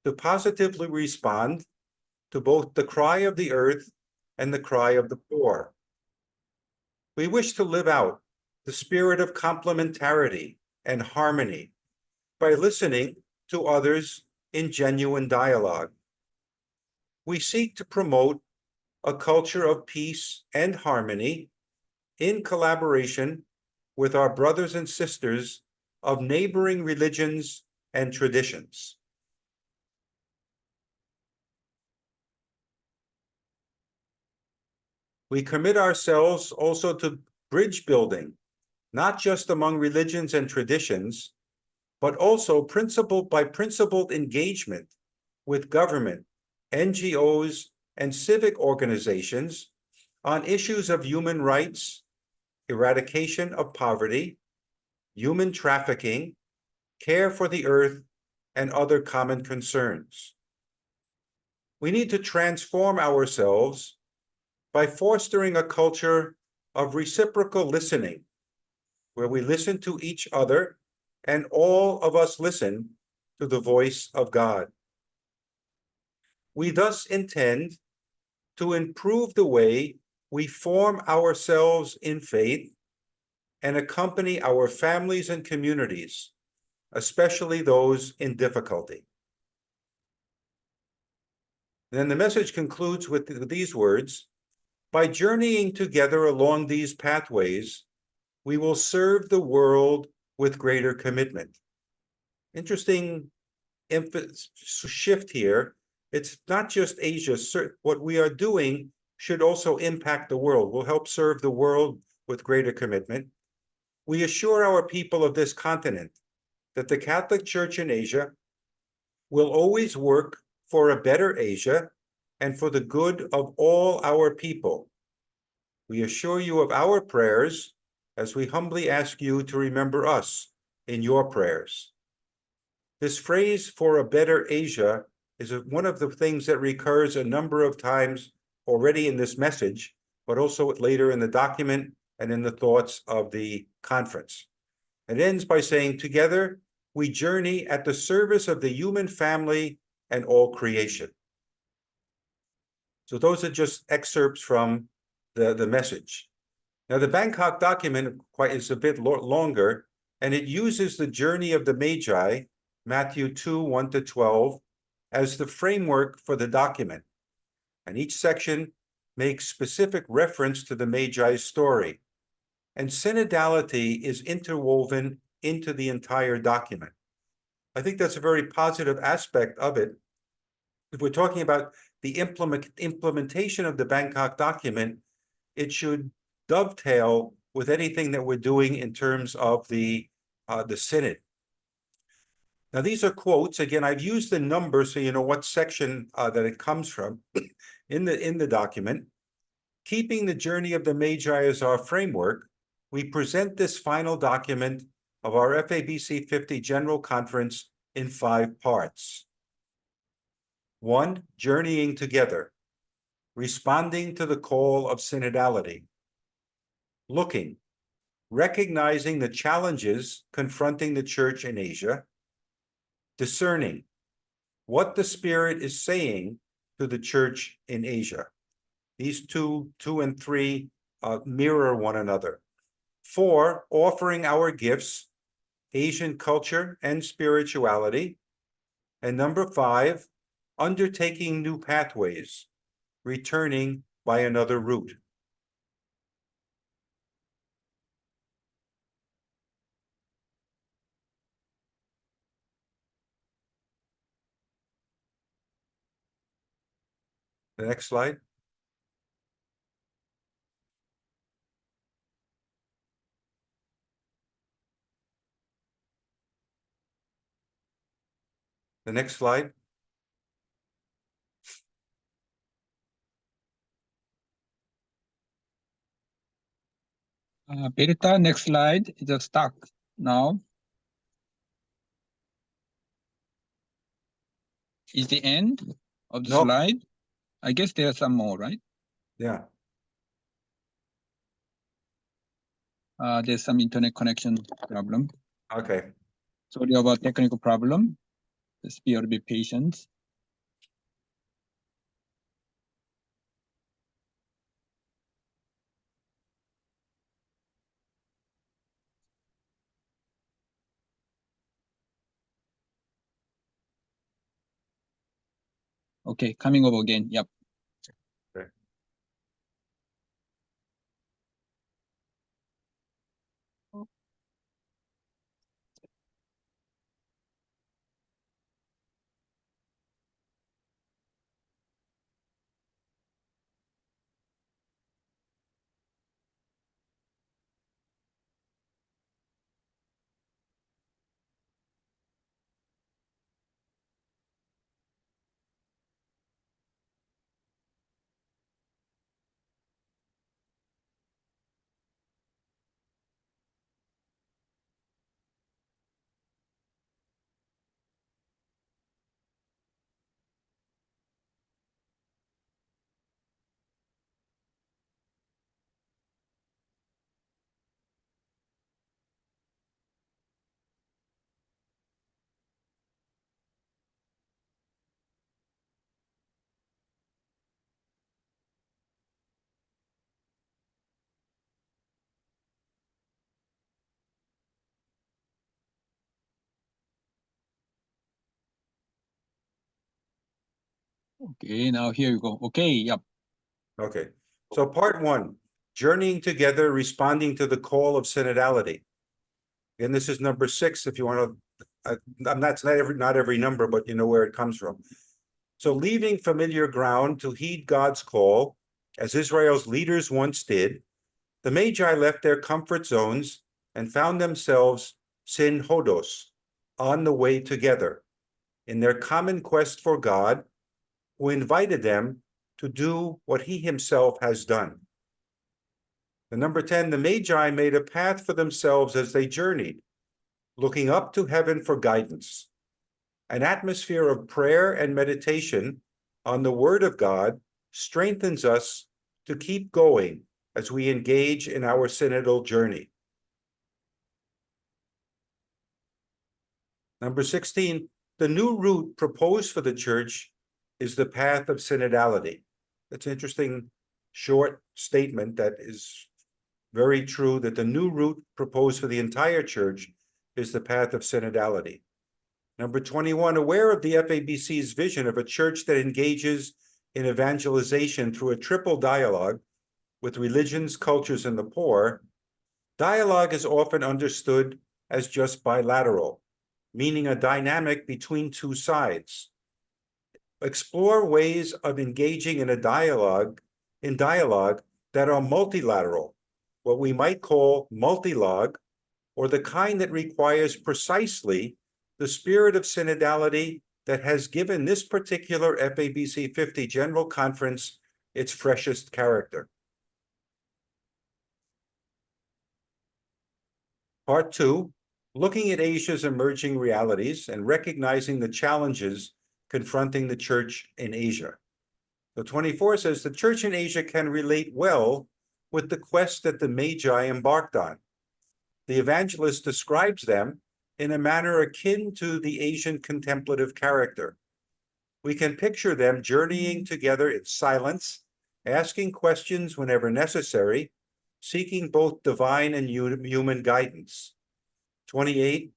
to positively respond to both the cry of the earth and the cry of the poor. We wish to live out the spirit of complementarity and harmony by listening to others in genuine dialogue. We seek to promote a culture of peace and harmony in collaboration with our brothers and sisters of neighboring religions and traditions. We commit ourselves also to bridge building, not just among religions and traditions, but also principled engagement with government, NGOs, and civic organizations on issues of human rights, eradication of poverty, human trafficking, care for the earth, and other common concerns. We need to transform ourselves by fostering a culture of reciprocal listening, where we listen to each other and all of us listen to the voice of God. We thus intend to improve the way we form ourselves in faith and accompany our families and communities, especially those in difficulty. Then the message concludes with these words: by journeying together along these pathways, we will serve the world with greater commitment. Interesting shift here. It's not just Asia. What we are doing should also impact the world. We'll help serve the world with greater commitment. We assure our people of this continent that the Catholic Church in Asia will always work for a better Asia and for the good of all our people. We assure you of our prayers as we humbly ask you to remember us in your prayers. This phrase, for a better Asia, is one of the things that recurs a number of times already in this message, but also later in the document and in the thoughts of the conference. It ends by saying, together we journey at the service of the human family and all creation. So those are just excerpts from the message. Now, the Bangkok document is a bit longer, and it uses the journey of the Magi, Matthew 2, 1-12, as the framework for the document. And each section makes specific reference to the Magi's story. And synodality is interwoven into the entire document. I think that's a very positive aspect of it. If we're talking about the implementation of the Bangkok document, it should dovetail with anything that we're doing in terms of the synod. Now, these are quotes. Again, I've used the number so you know what section that it comes from in the document. Keeping the journey of the Magi as our framework, we present this final document of our FABC 50 General Conference in 5 parts. 1, journeying together, responding to the call of synodality, looking, recognizing the challenges confronting the church in Asia, discerning what the Spirit is saying to the church in Asia. These 2 and 3 mirror one another. 4, offering our gifts, Asian culture and spirituality. And number 5, undertaking new pathways, returning by another route. The next slide. The next slide. Berta, next slide. It's stuck now. Is the end of the No. slide? I guess there are some more, right? Yeah. There's some internet connection problem. Okay. Sorry about technical problem. Just be a bit patient. Okay, coming over again. Yep. Okay. Okay, now here you go. Okay, yep. Okay. So part one, journeying together, responding to the call of synodality. And this is number 6, if you want to, not every number, but you know where it comes from. So leaving familiar ground to heed God's call, as Israel's leaders once did, the Magi left their comfort zones and found themselves synhodos, on the way together, in their common quest for God, who invited them to do what he himself has done. The number 10, the Magi made a path for themselves as they journeyed, looking up to heaven for guidance. An atmosphere of prayer and meditation on the Word of God strengthens us to keep going as we engage in our synodal journey. Number 16, the new route proposed for the Church is the path of synodality. That's an interesting short statement that is very true, that the new route proposed for the entire Church is the path of synodality. Number 21, aware of the FABC's vision of a church that engages in evangelization through a triple dialogue with religions, cultures, and the poor, dialogue is often understood as just bilateral, meaning a dynamic between two sides. Explore ways of engaging in dialogue that are multilateral, what we might call multilogue, or the kind that requires precisely the spirit of synodality that has given this particular FABC 50 General Conference its freshest character. Part 2, looking at Asia's emerging realities and recognizing the challenges confronting the Church in Asia. The 24 says the Church in Asia can relate well with the quest that the Magi embarked on. The evangelist describes them in a manner akin to the Asian contemplative character. We can picture them journeying together in silence, asking questions whenever necessary, seeking both divine and human guidance. 28,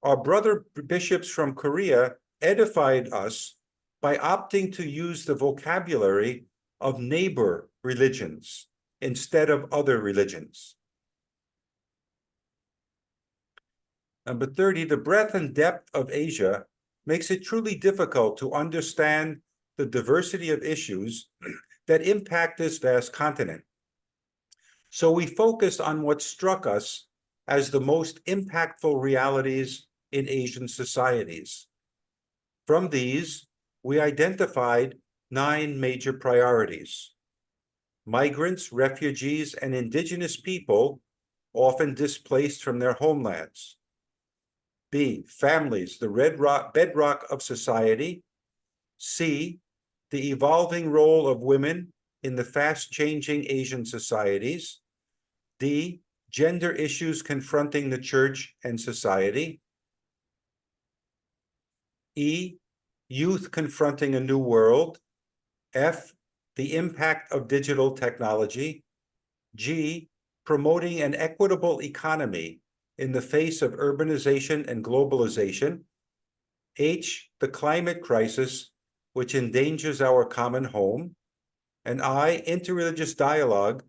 our brother bishops from Korea edified us by opting to use the vocabulary of neighbor religions instead of other religions. Number 30, the breadth and depth of Asia makes it truly difficult to understand the diversity of issues that impact this vast continent. So we focused on what struck us as the most impactful realities in Asian societies. From these, we identified 9 major priorities. Migrants, refugees, and indigenous people often displaced from their homelands. B, families, the bedrock of society. C, the evolving role of women in the fast-changing Asian societies. D, gender issues confronting the church and society. E, youth confronting a new world. F, the impact of digital technology. G, promoting an equitable economy in the face of urbanization and globalization. H, the climate crisis, which endangers our common home. And I, interreligious dialogue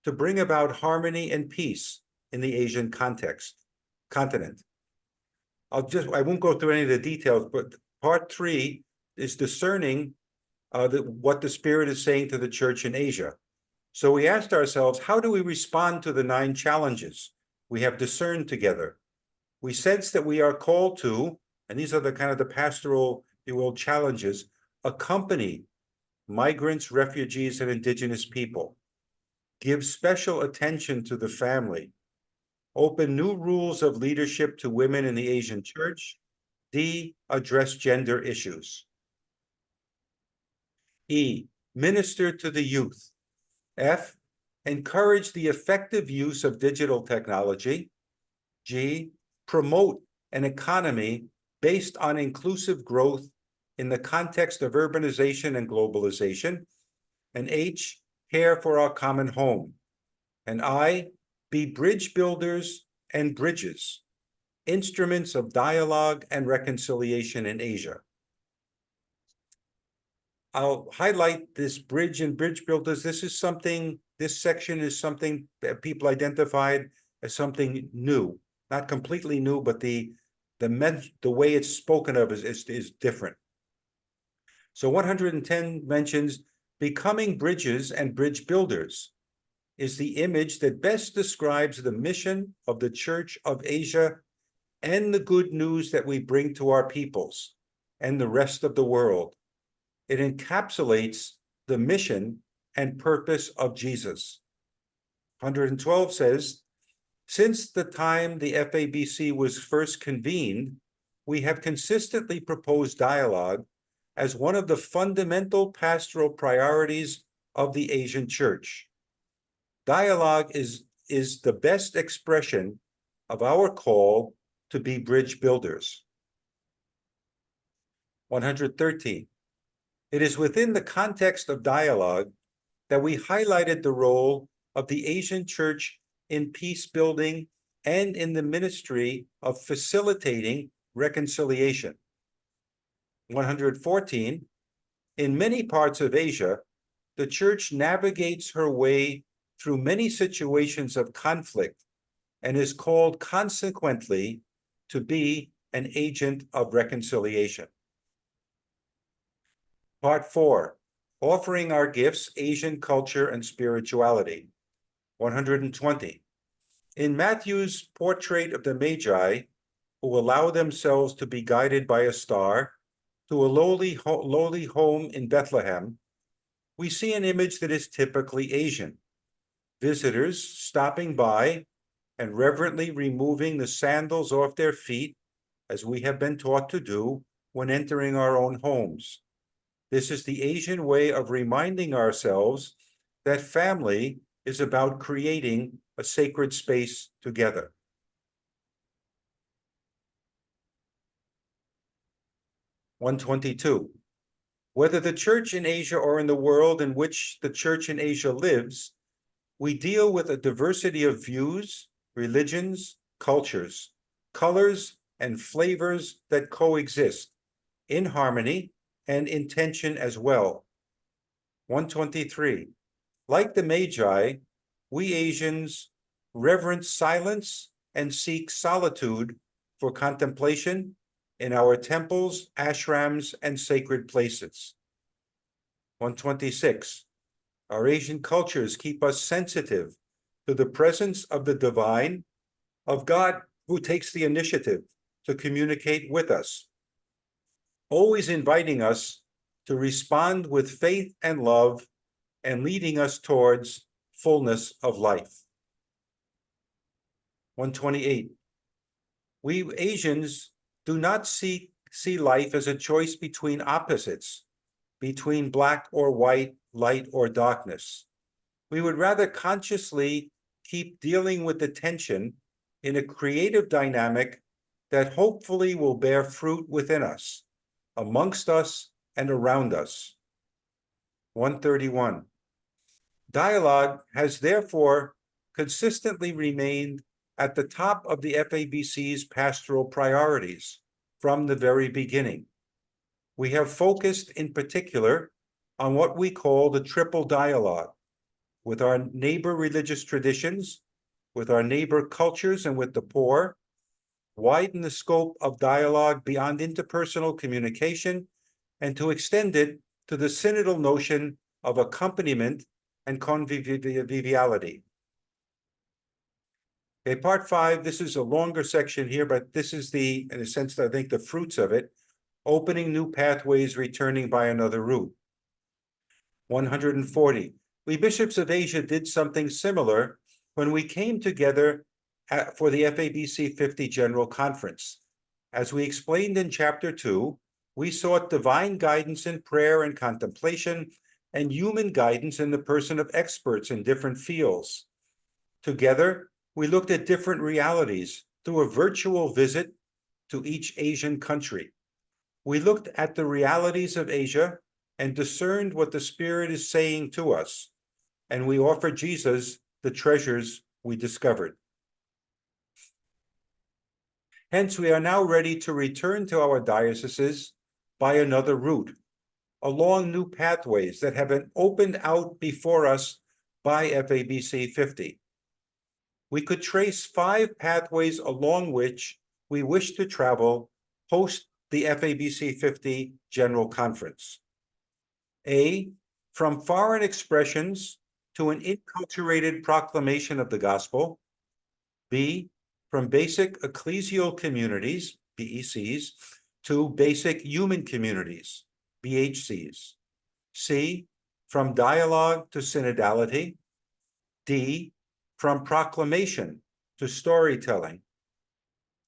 to bring about harmony and peace in the Asian continent. I won't go through any of the details, but part 3 is discerning what the Spirit is saying to the church in Asia. So we asked ourselves, how do we respond to the 9 challenges we have discerned together? We sense that we are called to, and these are the kind of the pastoral, if you will, challenges, accompany migrants, refugees, and indigenous people, give special attention to the family, open new rules of leadership to women in the Asian church. D, address gender issues. E, minister to the youth. F, encourage the effective use of digital technology. G, promote an economy based on inclusive growth in the context of urbanization and globalization. And H, care for our common home. And I, be bridge builders and bridges, instruments of dialogue and reconciliation in Asia. I'll highlight this bridge and bridge builders. This section is something that people identified as something new, not completely new, but the way it's spoken of is different. So 110 mentions becoming bridges and bridge builders is the image that best describes the mission of the Church of Asia and the good news that we bring to our peoples and the rest of the world. It encapsulates the mission and purpose of Jesus. 112 says, since the time the FABC was first convened, we have consistently proposed dialogue as one of the fundamental pastoral priorities of the Asian Church. Dialogue is the best expression of our call to be bridge builders. 113. It is within the context of dialogue that we highlighted the role of the Asian Church in peace building and in the ministry of facilitating reconciliation. 114. In many parts of Asia, the Church navigates her way through many situations of conflict and is called consequently to be an agent of reconciliation. Part 4, offering our gifts, Asian culture and spirituality. 120. In Matthew's portrait of the Magi, who allow themselves to be guided by a star to a lowly home in Bethlehem, we see an image that is typically Asian. Visitors stopping by and reverently removing the sandals off their feet, as we have been taught to do when entering our own homes. This is the Asian way of reminding ourselves that family is about creating a sacred space together. 122. Whether the church in Asia or in the world in which the church in Asia lives, we deal with a diversity of views, religions, cultures, colors, and flavors that coexist in harmony and in tension as well. 123. Like the Magi, we Asians reverence silence and seek solitude for contemplation in our temples, ashrams, and sacred places. 126. Our Asian cultures keep us sensitive to the presence of the divine, of God who takes the initiative to communicate with us, always inviting us to respond with faith and love and leading us towards fullness of life. 128. We Asians do not see life as a choice between opposites, between black or white, light or darkness. We would rather consciously keep dealing with the tension in a creative dynamic that hopefully will bear fruit within us, amongst us, and around us. 131. Dialogue has therefore consistently remained at the top of the FABC's pastoral priorities from the very beginning. We have focused in particular on what we call the triple dialogue with our neighbor religious traditions, with our neighbor cultures, and with the poor, widen the scope of dialogue beyond interpersonal communication, and to extend it to the synodal notion of accompaniment and conviviality. Okay, part 5, this is a longer section here, but this is in a sense, I think, the fruits of it. Opening new pathways, returning by another route. 140. We bishops of Asia did something similar when we came together for the FABC 50 General Conference. As we explained in Chapter 2, we sought divine guidance in prayer and contemplation, and human guidance in the person of experts in different fields. Together, we looked at different realities through a virtual visit to each Asian country. We looked at the realities of Asia and discerned what the Spirit is saying to us, and we offered Jesus the treasures we discovered. Hence, we are now ready to return to our dioceses by another route, along new pathways that have been opened out before us by FABC 50. We could trace 5 pathways along which we wish to travel post the FABC 50 General Conference. A, from foreign expressions to an enculturated proclamation of the gospel. B, from basic ecclesial communities, BECs, to basic human communities, BHCs. C, from dialogue to synodality. D, from proclamation to storytelling.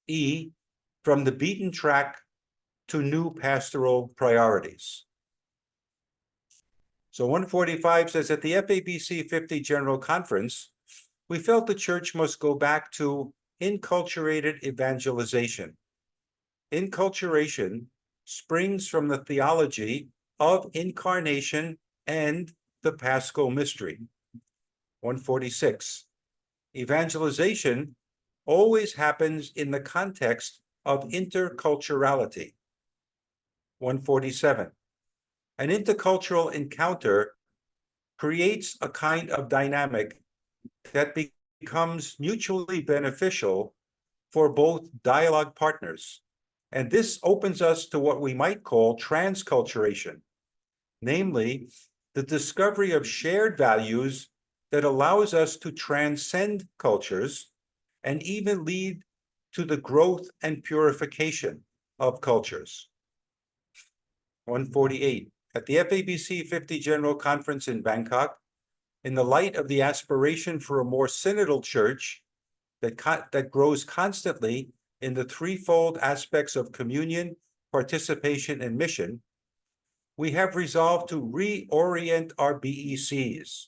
E, from the beaten track to new pastoral priorities. So 145 says, at the FABC 50 General Conference, we felt the Church must go back to inculturated evangelization. Inculturation springs from the theology of incarnation and the Paschal mystery. 146. Evangelization always happens in the context of interculturality. 147. An intercultural encounter creates a kind of dynamic that becomes mutually beneficial for both dialogue partners. And this opens us to what we might call transculturation, namely the discovery of shared values that allows us to transcend cultures and even lead to the growth and purification of cultures. 148. At the FABC 50 General Conference in Bangkok, in the light of the aspiration for a more synodal church that grows constantly in the threefold aspects of communion, participation, and mission, we have resolved to reorient our BECs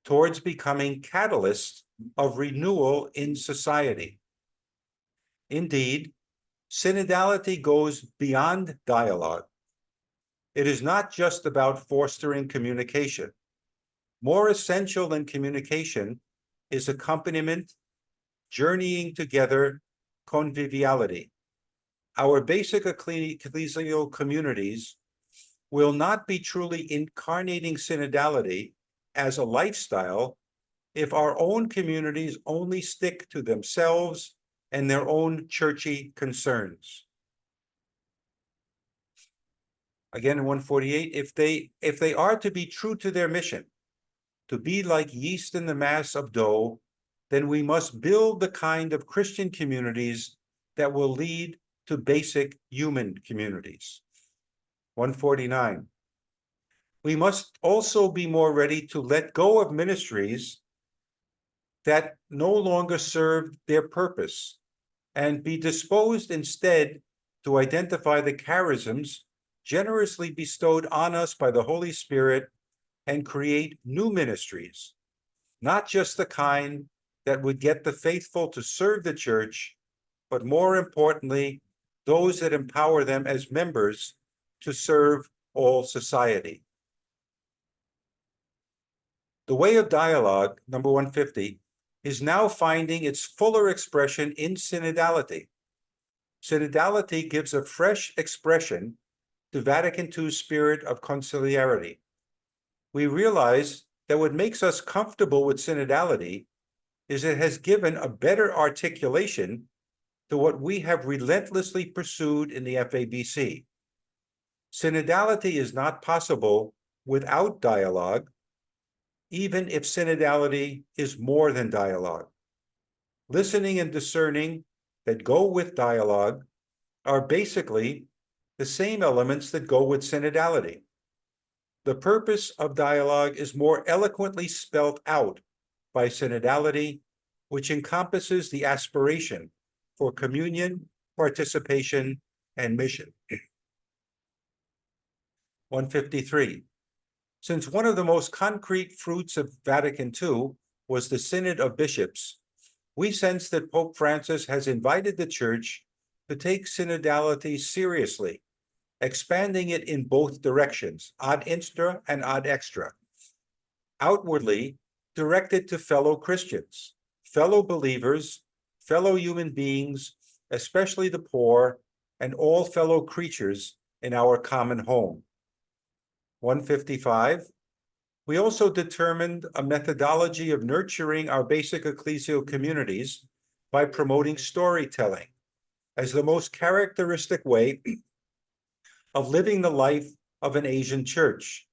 towards becoming catalysts of renewal in society. Indeed, synodality goes beyond dialogue. It is not just about fostering communication. More essential than communication is accompaniment, journeying together, conviviality. Our basic ecclesial communities will not be truly incarnating synodality as a lifestyle if our own communities only stick to themselves and their own churchy concerns. Again, in 148, if they are to be true to their mission, to be like yeast in the mass of dough, then we must build the kind of Christian communities that will lead to basic human communities. 149. We must also be more ready to let go of ministries that no longer serve their purpose and be disposed instead to identify the charisms generously bestowed on us by the Holy Spirit and create new ministries, not just the kind that would get the faithful to serve the church, but more importantly, those that empower them as members to serve all society. The way of dialogue, number 150, is now finding its fuller expression in synodality. Synodality gives a fresh expression to Vatican II's spirit of conciliarity. We realize that what makes us comfortable with synodality is it has given a better articulation to what we have relentlessly pursued in the FABC. Synodality is not possible without dialogue, even if synodality is more than dialogue. Listening and discerning that go with dialogue are basically the same elements that go with synodality. The purpose of dialogue is more eloquently spelled out by synodality, which encompasses the aspiration for communion, participation, and mission. 153. Since one of the most concrete fruits of Vatican II was the Synod of Bishops, we sense that Pope Francis has invited the Church to take synodality seriously, expanding it in both directions, ad instra and ad extra. Outwardly, directed to fellow Christians, fellow believers, fellow human beings, especially the poor, and all fellow creatures in our common home. 155. We also determined a methodology of nurturing our basic ecclesial communities by promoting storytelling as the most characteristic way of living the life of an Asian church,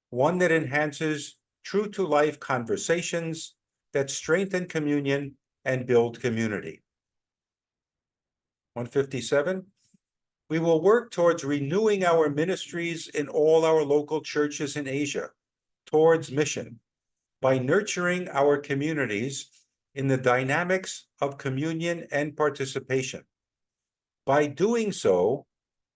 one that enhances true-to-life conversations that strengthen communion and build community. 157. We will work towards renewing our ministries in all our local churches in Asia towards mission by nurturing our communities in the dynamics of communion and participation. By doing so,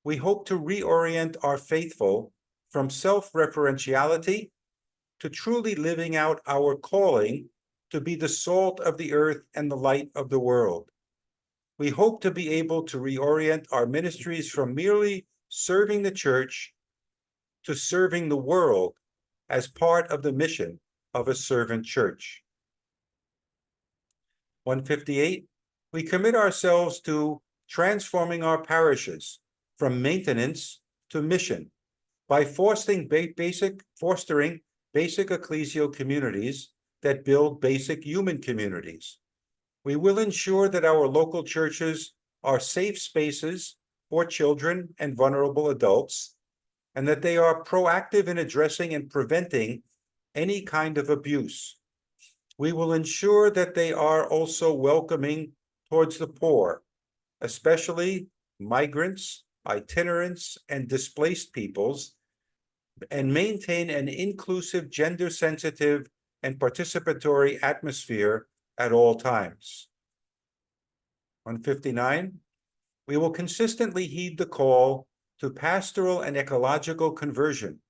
we hope to reorient our faithful from self-referentiality to truly living out our calling to be the salt of the earth and the light of the world. We hope to be able to reorient our ministries from merely serving the church to serving the world as part of the mission of a servant church. 158, we commit ourselves to transforming our parishes from maintenance to mission by fostering basic ecclesial communities that build basic human communities. We will ensure that our local churches are safe spaces for children and vulnerable adults, and that they are proactive in addressing and preventing any kind of abuse. We will ensure that they are also welcoming towards the poor, especially migrants, itinerants, and displaced peoples, and maintain an inclusive, gender-sensitive, and participatory atmosphere at all times. 159, we will consistently heed the call to pastoral and ecological conversion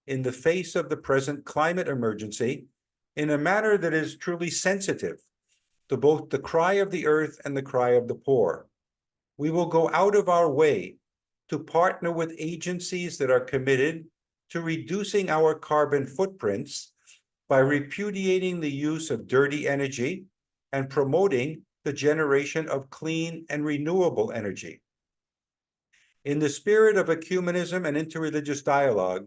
in the face of the present climate emergency in a manner that is truly sensitive to both the cry of the earth and the cry of the poor. We will go out of our way to partner with agencies that are committed to reducing our carbon footprints by repudiating the use of dirty energy and promoting the generation of clean and renewable energy. In the spirit of ecumenism and interreligious dialogue,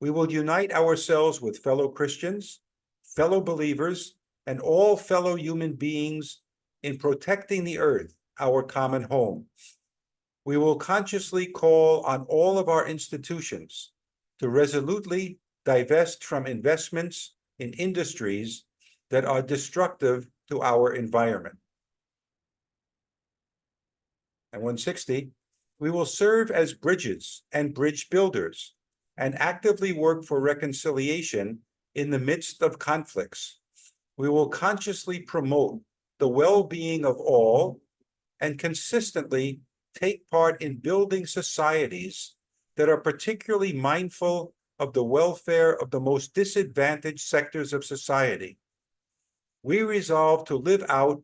we will unite ourselves with fellow Christians, fellow believers, and all fellow human beings in protecting the earth, our common home. We will consciously call on all of our institutions to resolutely divest from investments in industries that are destructive to our environment. And 160, we will serve as bridges and bridge builders and actively work for reconciliation in the midst of conflicts. We will consciously promote the well-being of all and consistently take part in building societies that are particularly mindful of the welfare of the most disadvantaged sectors of society. We resolve to live out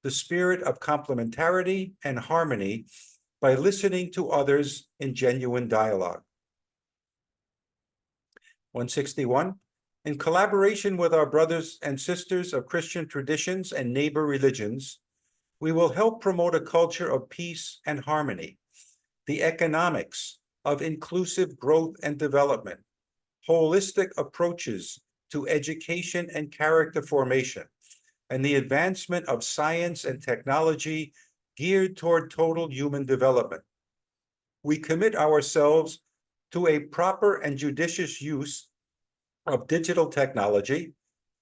the spirit of complementarity and harmony by listening to others in genuine dialogue. 161, in collaboration with our brothers and sisters of Christian traditions and neighbor religions, we will help promote a culture of peace and harmony, the economics of inclusive growth and development, holistic approaches to education and character formation, and the advancement of science and technology geared toward total human development. We commit ourselves to a proper and judicious use of digital technology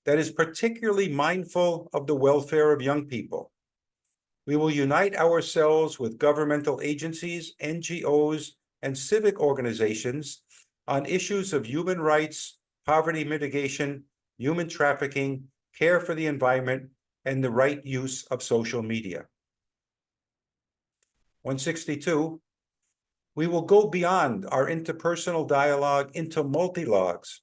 that is particularly mindful of the welfare of young people. We will unite ourselves with governmental agencies, NGOs, and civic organizations on issues of human rights, poverty mitigation, human trafficking, care for the environment, and the right use of social media. 162, we will go beyond our interpersonal dialogue into multilogues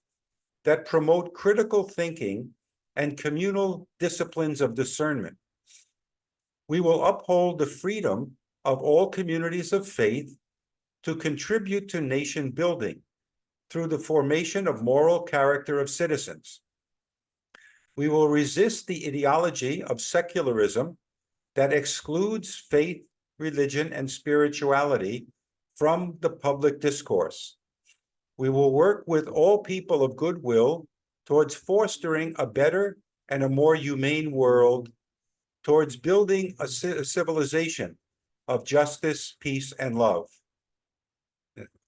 that promote critical thinking and communal disciplines of discernment. We will uphold the freedom of all communities of faith to contribute to nation building through the formation of moral character of citizens. We will resist the ideology of secularism that excludes faith, religion, and spirituality from the public discourse. We will work with all people of goodwill towards fostering a better and a more humane world, towards building a civilization of justice, peace, and love.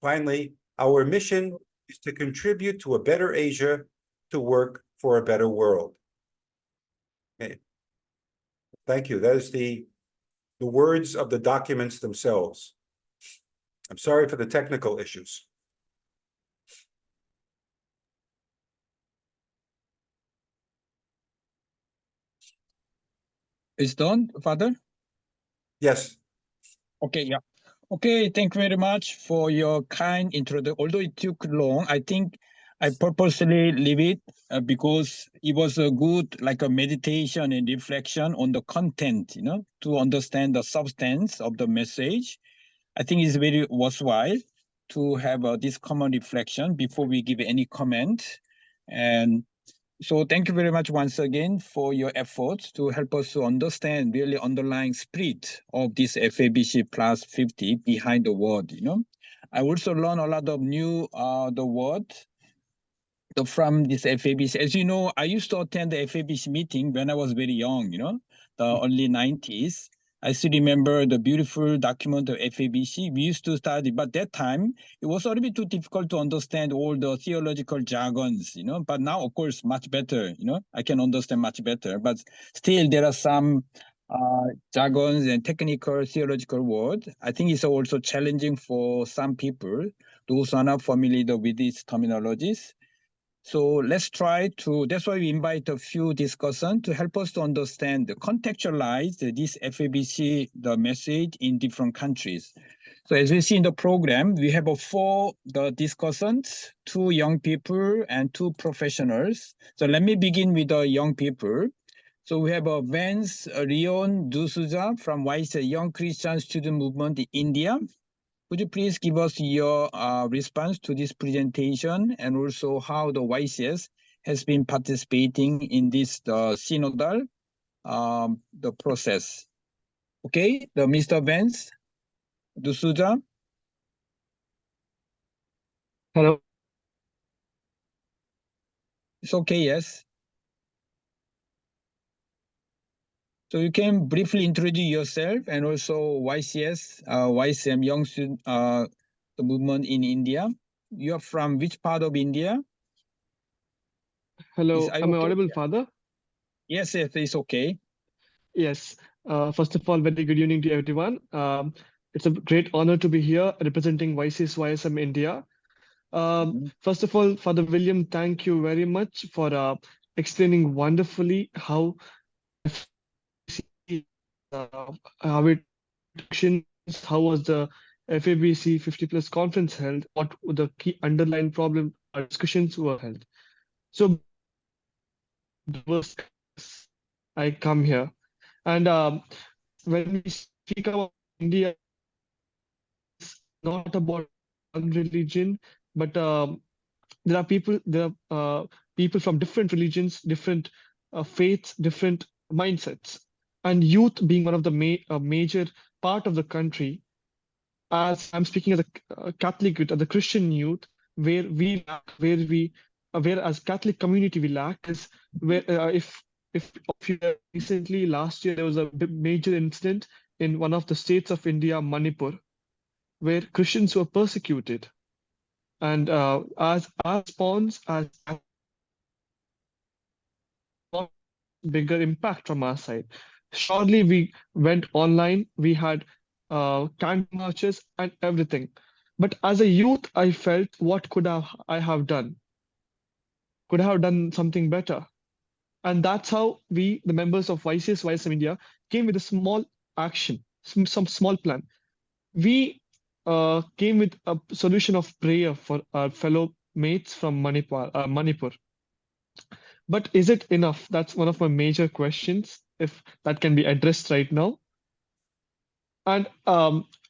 Finally, our mission is to contribute to a better Asia, to work for a better world. Okay. Thank you. That is the words of the documents themselves. I'm sorry for the technical issues. It's done, Father? Yes. Okay, yeah. Okay, thank you very much for your kind introduction. Although it took long, I think I purposely leave it because it was a good, like a meditation and reflection on the content, to understand the substance of the message. I think it's very worthwhile to have this common reflection before we give any comment. And so thank you very much once again for your efforts to help us to understand really underlying spirit of this FABC plus 50 behind the word, I also learned a lot of new the word from this FABC. As you know, I used to attend the FABC meeting when I was very young, the early 90s. I still remember the beautiful document of FABC we used to study, but that time it was a little bit too difficult to understand all the theological jargons, but now, of course, much better, I can understand much better, but still there are some jargons and technical theological words. I think it's also challenging for some people, those who are not familiar with these terminologies. So let's try to, that's why we invite a few discussants to help us to understand, contextualize this FABC, the message in different countries. So as we see in the program, we have 4 discussants, 2 young people and 2 professionals. So let me begin with the young people. So we have Vance Leon D'Souza from YCS Young Christian Student Movement in India. Could you please give us your response to this presentation and also how the YCS has been participating in this synodal the process? Okay, the Mr. Vance D'Souza. Hello. It's okay, yes. So you can briefly introduce yourself and also YCS, YCM Young Student the movement in India. You are from which part of India? Hello, am I okay? audible, Father? Yes, it's okay. Yes. First of all, very good evening to everyone. It's a great honor to be here representing YCS YSM India. First of all, Father William, thank you very much for explaining wonderfully how it functions, how was the FABC 50+ conference held, what the key underlying problem discussions were held. So I come here, and when we speak about India, it's not about one religion, but there are people from different religions, different faiths, different mindsets, and youth being one of the major part of the country. As I'm speaking as a Catholic youth, as a Christian youth, where we lack, where as Catholic community we lack is where if you recently last year there was a major incident in one of the states of India, Manipur, where Christians were persecuted, and as our response as bigger impact from our side. Surely we went online, we had candle marches and everything. But as a youth, I felt, what could I have done? Could I have done something better? And that's how we, the members of ICS YSM India, came with a small action, some small plan. We came with a solution of prayer for our fellow mates from Manipur. But is it enough? That's one of my major questions, if that can be addressed right now. And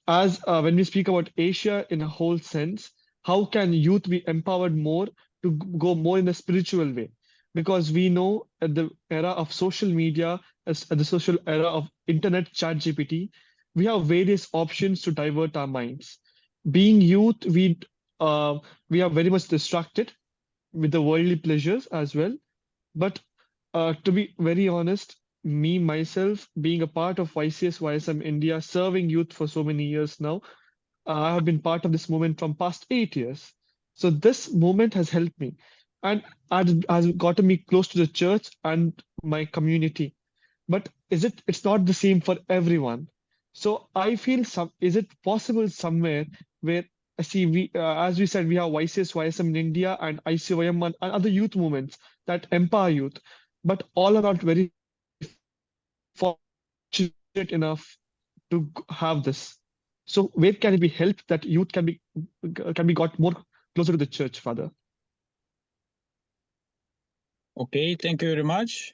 as when we speak about Asia in a whole sense, how can youth be empowered more to go more in a spiritual way? Because we know at the era of social media, at the social era of internet, chat GPT, we have various options to divert our minds. Being youth, we are very much distracted with the worldly pleasures as well. But to be very honest, me, myself, being a part of YCS YSM India, serving youth for so many years now, I have been part of this movement from past 8 years. So this movement has helped me and has gotten me close to the church and my community. But it's not the same for everyone. So I feel is it possible somewhere where see we as we said, we have YCS YSM in India and ICYM and other youth movements that empower youth, but all are not very fortunate enough to have this. So where can it be helped that youth can be got more closer to the church, Father? Okay, thank you very much,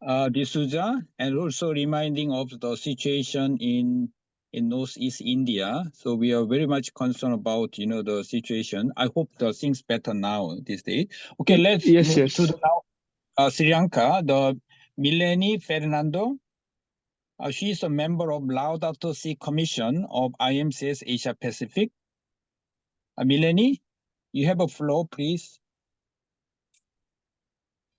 D'Souza, and also reminding of the situation in Northeast India. So we are very much concerned about the situation. I hope the things better now this day. Okay, let's move to the now Sri Lanka. The Mileni Fernando. She is a member of Laudato Si Commission of IMCS Asia Pacific. Mileni, you have a floor, please.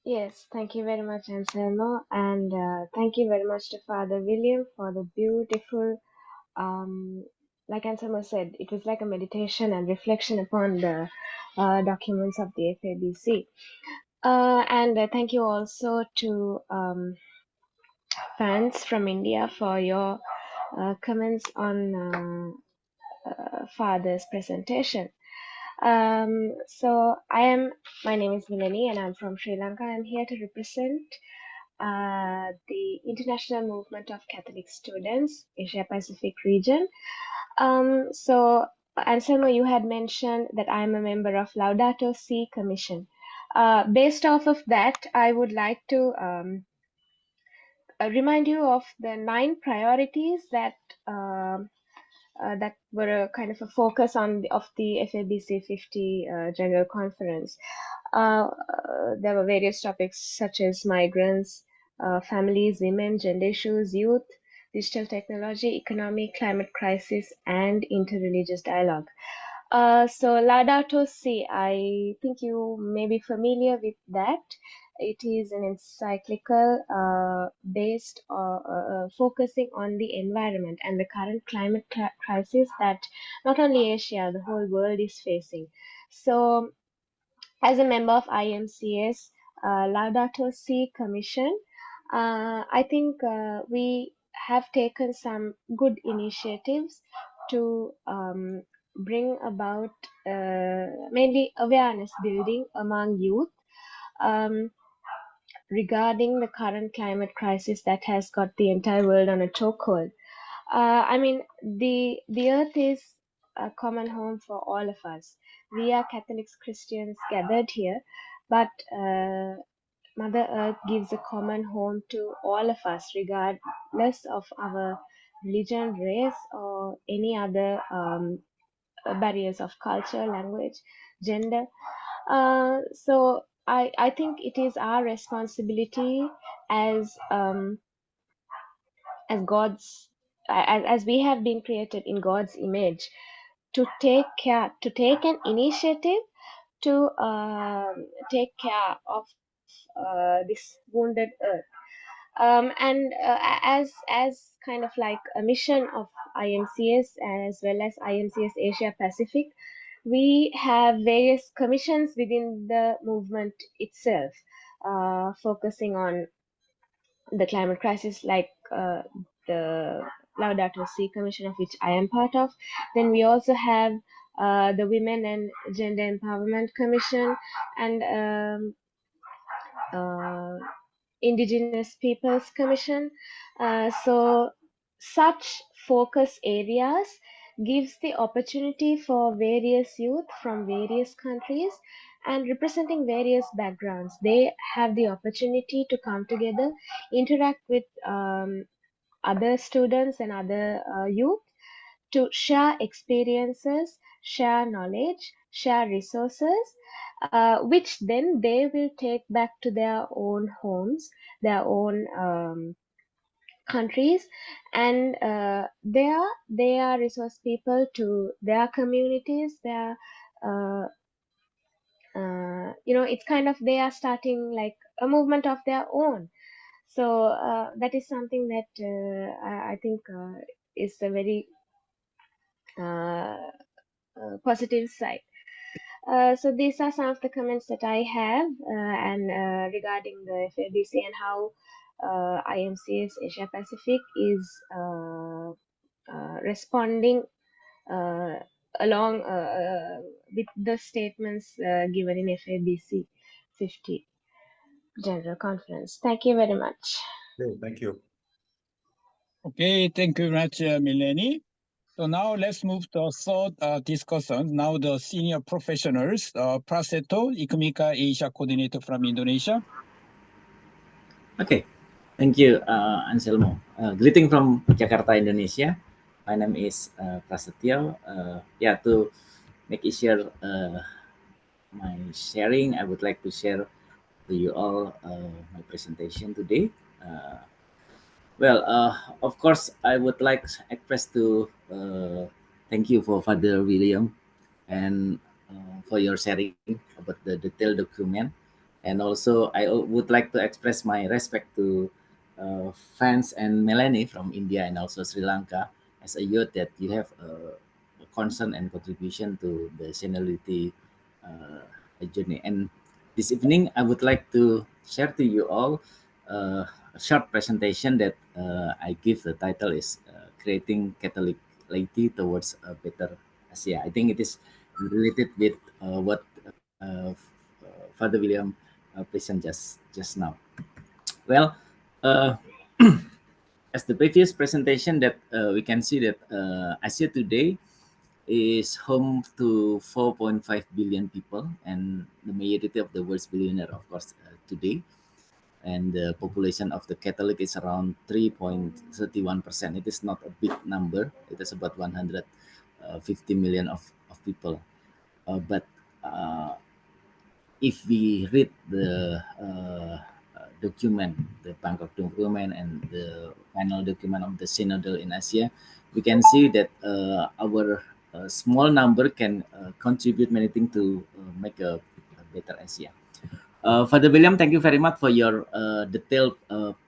Yes, thank you very much, Anselmo, and thank you very much to Father William for the beautiful, like Anselmo said, it was like a meditation and reflection upon the documents of the FABC. And thank you also to fans from India for your comments on Father's presentation. So my name is Mileni and I'm from Sri Lanka. I'm here to represent the International Movement of Catholic Students, Asia Pacific region. So Anselmo, you had mentioned that I'm a member of Laudato Si Commission. Based off of that, I would like to remind you of the 9 priorities that that were a kind of a focus of the FABC 50 General Conference. There were various topics such as migrants, families, women, gender issues, youth, digital technology, economy, climate crisis, and interreligious dialogue. So Laudato Si, I think you may be familiar with that. It is an encyclical based focusing on the environment and the current climate crisis that not only Asia, the whole world is facing. So as a member of IMCS, Laudato Si Commission, I think we have taken some good initiatives to bring about mainly awareness building among youth regarding the current climate crisis that has got the entire world on a chokehold. I mean, the earth is a common home for all of us. We are Catholics, Christians gathered here, but Mother Earth gives a common home to all of us, regardless of our religion, race, or any other barriers of culture, language, gender. So I think it is our responsibility as God's as we have been created in God's image to take care, to take an initiative to take care of this wounded earth. And as kind of like a mission of IMCS as well as IMCS Asia Pacific, we have various commissions within the movement itself, focusing on the climate crisis, like the Laudato Si Commission, of which I am part of. Then we also have the Women and Gender Empowerment Commission, and Indigenous Peoples Commission. So such focus areas gives the opportunity for various youth from various countries and representing various backgrounds. They have the opportunity to come together, interact with other students and other youth, to share experiences, share knowledge, share resources, which then they will take back to their own homes, their own countries, and they are resource people to their communities. Their it's kind of, they are starting like a movement of their own. So that is something that I think is a very positive side. So these are some of the comments that I have, and regarding the FABC and how IMCS Asia Pacific is responding along with the statements given in FABC 50 General Conference. Thank you very much. Okay, thank you. Okay, thank you very much, Mileni. So now let's move to a third discussion. Now the senior professionals, Prasetto, ICMICA Asia coordinator from Indonesia. Okay, thank you, Anselmo. Greeting from Jakarta, Indonesia. My name is Prasetyo. Yeah, to make easier my sharing, I would like to share to you all my presentation today. Well, of course, I would like to express to thank you for Father William and for your sharing about the detailed document. And also, I would like to express my respect to fans and Melanie from India and also Sri Lanka as a youth, that you have a concern and contribution to the seniority journey. And this evening, I would like to share to you all a short presentation that I give. The title is Creating Catholic Laity Towards a Better Asia. I think it is related with what Father William presented just now. Well, as the previous presentation, that we can see that Asia today is home to 4.5 billion people, and the majority of the world's billionaire, of course, today. And the population of the Catholic is around 3.31%. It is not a big number. It is about 150 million of people. But if we read the document, the Bangkok document and the final document of the Synodal in Asia, we can see that our small number can contribute many things to make a better Asia. Father William, thank you very much for your detailed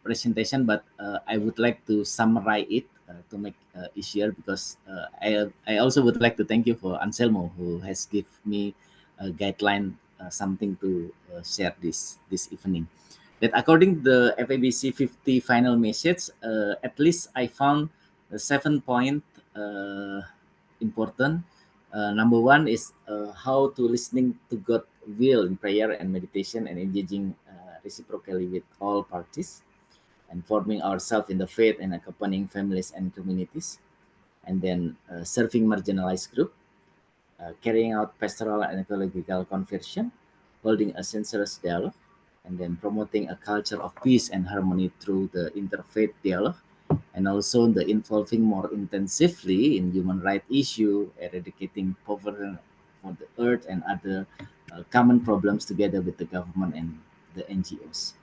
presentation, but I would like to summarize it to make easier, because I also would like to thank you for Anselmo, who has given me a guideline, something to share this evening. That according to the FABC 50 final message, at least I found 7 points important. Number one is how to listening to God will in prayer and meditation and engaging reciprocally with all parties. and forming ourselves in the faith and accompanying families and communities, and then serving marginalized group, carrying out pastoral and ecological conversion, holding a sensuous dialogue, and then promoting a culture of peace and harmony through the interfaith dialogue, and also the involving more intensively in human rights issue, eradicating poverty for the earth and other common problems together with the government and the NGOs.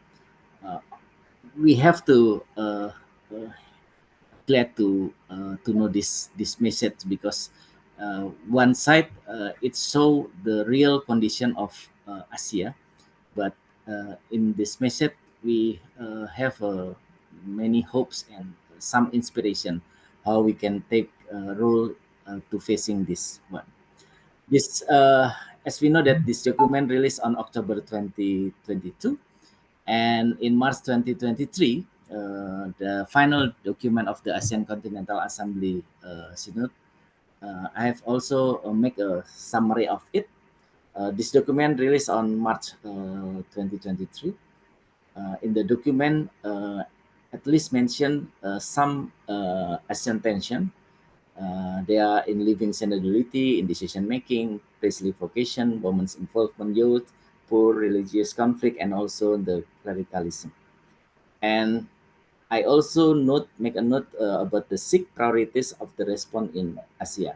We have to glad to know this message, because one side it show the real condition of Asia, but in this message we have many hopes and some inspiration how we can take role to facing this one. This as we know that this document released on October 2022, and in March 2023, the final document of the ASEAN Continental Assembly Synod, I have also make a summary of it. This document released on March 2023. In the document, at least mention some ASEAN tension. They are in living synodality, in decision making, priestly vocation, women's involvement, youth, poor, religious conflict, and also the clericalism. And I also make a note about the 6 priorities of the response in Asia.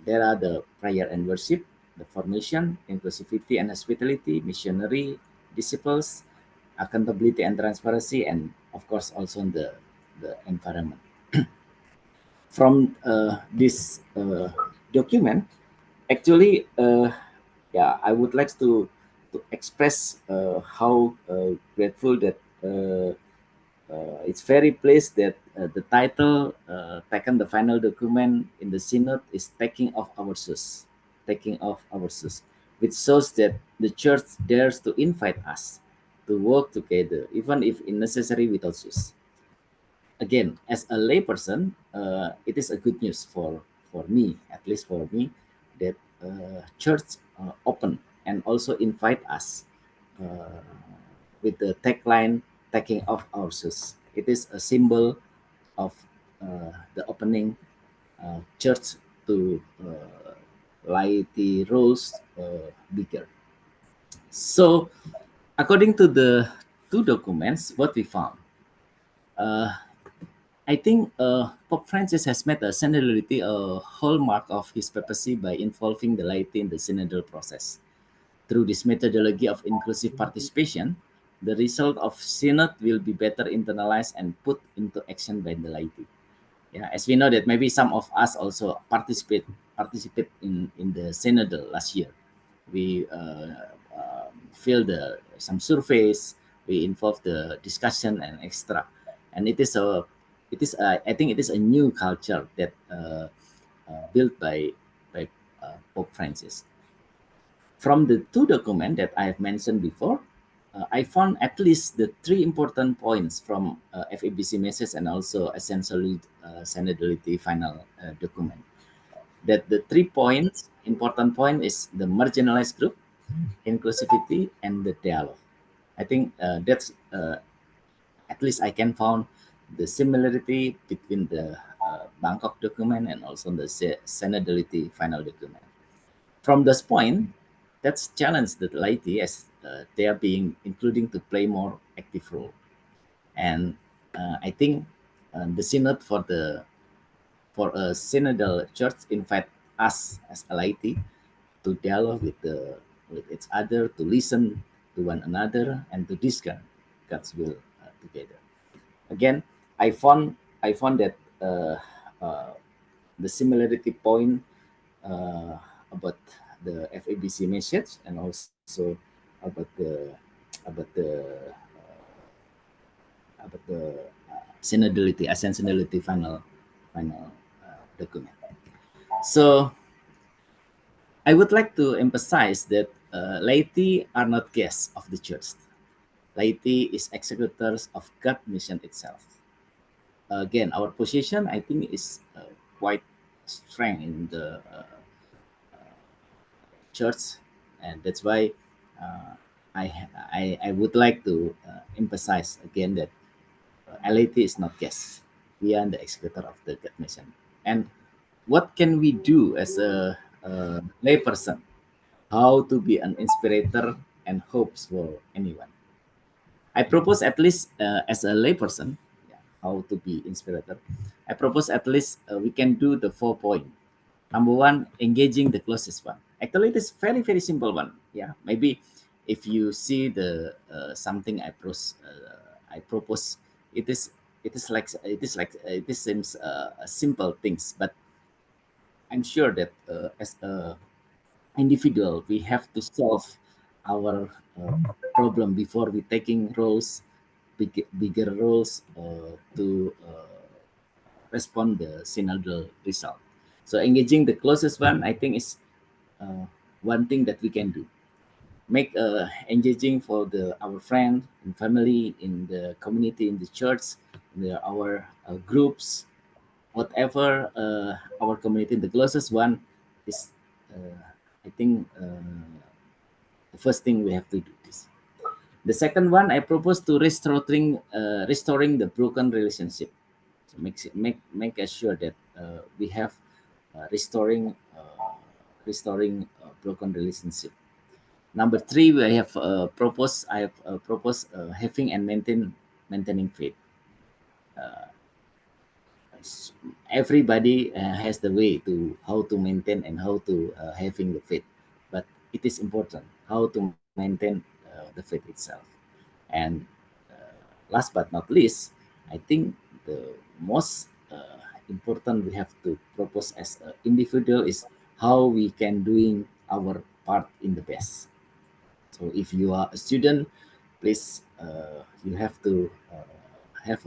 There are the prayer and worship, the formation, inclusivity and hospitality, missionary, disciples, accountability and transparency, and of course also the environment. From this document, actually, yeah, I would like to express how grateful that it's very pleased that the title taken the final document in the synod is taking off our shoes, which shows that the church dares to invite us to work together, even if necessary without shoes. Again, as a layperson, it is a good news for me, at least for me, that church open and also invite us with the tagline "taking off our shoes." It is a symbol of the opening church to laity roles bigger. So, according to the 2 documents, what we found. I think Pope Francis has made a synodality a hallmark of his papacy by involving the laity in the synodal process. Through this methodology of inclusive participation, the result of synod will be better internalized and put into action by the laity. Yeah, as we know that maybe some of us also participate in the synodal last year. We fill some surveys, we involve the discussion and extra, and I think it is a new culture that built by Pope Francis. From the 2 documents that I have mentioned before, I found at least the 3 important points from FABC message and also essentially synodality final document. That the 3 points, important point is the marginalized group, inclusivity, and the dialogue. I think that's at least I can found the similarity between the Bangkok document and also the synodality final document. From this point, that's challenged the laity as they are being including to play more active role. And I think the synod for a synodal church invite us as a laity to dialogue with each other, to listen to one another, and to discuss God's will together. Again, I found that the similarity point about the FABC message and also about the synodality, ASEAN synodality final document. So I would like to emphasize that laity are not guests of the church. Laity is executors of God's mission itself. Again, our position, I think, is quite strong in the church, and that's why I would like to emphasize again that LAT is not guest. We are the executor of the God mission. And what can we do as a lay person? How to be an inspirator and hopes for anyone? I propose at least as a lay person, how to be inspirator. I propose at least we can do the 4 point. Number one, engaging the closest one. Actually, it is very simple one. Yeah, maybe if you see the something I propose, it seems simple things, but I'm sure that as a individual, we have to solve our problem before we taking roles, bigger roles to respond the synodal result. So engaging the closest one, I think is one thing that we can do. Make engaging for our friend and family in the community, in the church, our groups, whatever our community, the closest one is, I think, the first thing we have to do this. The second one, I propose to restoring the broken relationship. So make sure that we have restoring broken relationship. Number three, I have proposed having and maintaining faith. Everybody has the way to how to maintain and how to having the faith, but it is important how to maintain the faith itself. And last but not least, I think the most important we have to propose as an individual is how we can doing our part in the best. So if you are a student, please you have to have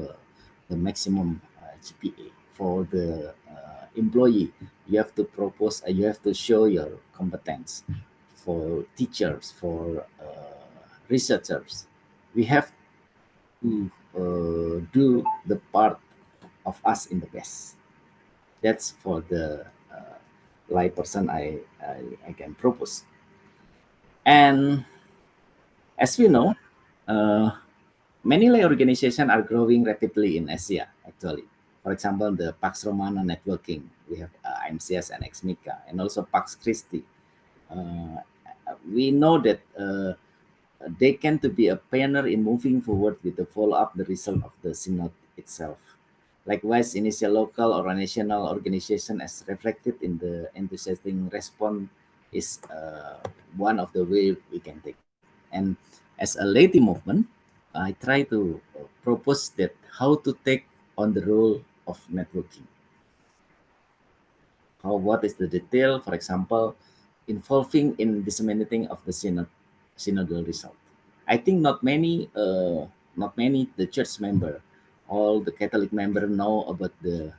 the maximum GPA. For the employee, you have to propose, you have to show your competence. For teachers, for researchers, we have to do the part of us in the best. That's for the lay person I can propose. And as we know, many lay organizations are growing rapidly in Asia, actually. For example, the Pax Romana networking, we have IMCS and ICMICA, and also Pax Christi. We know that they can to be a pioneer in moving forward with the follow-up the result of the synod itself. Likewise, initial local or national organization as reflected in the enthusiastic response is one of the way we can take. And as a lady movement, I try to propose that how to take on the role of networking. What is the detail, for example, involving in disseminating of the synodal result. I think not many the church member, all the Catholic member know about the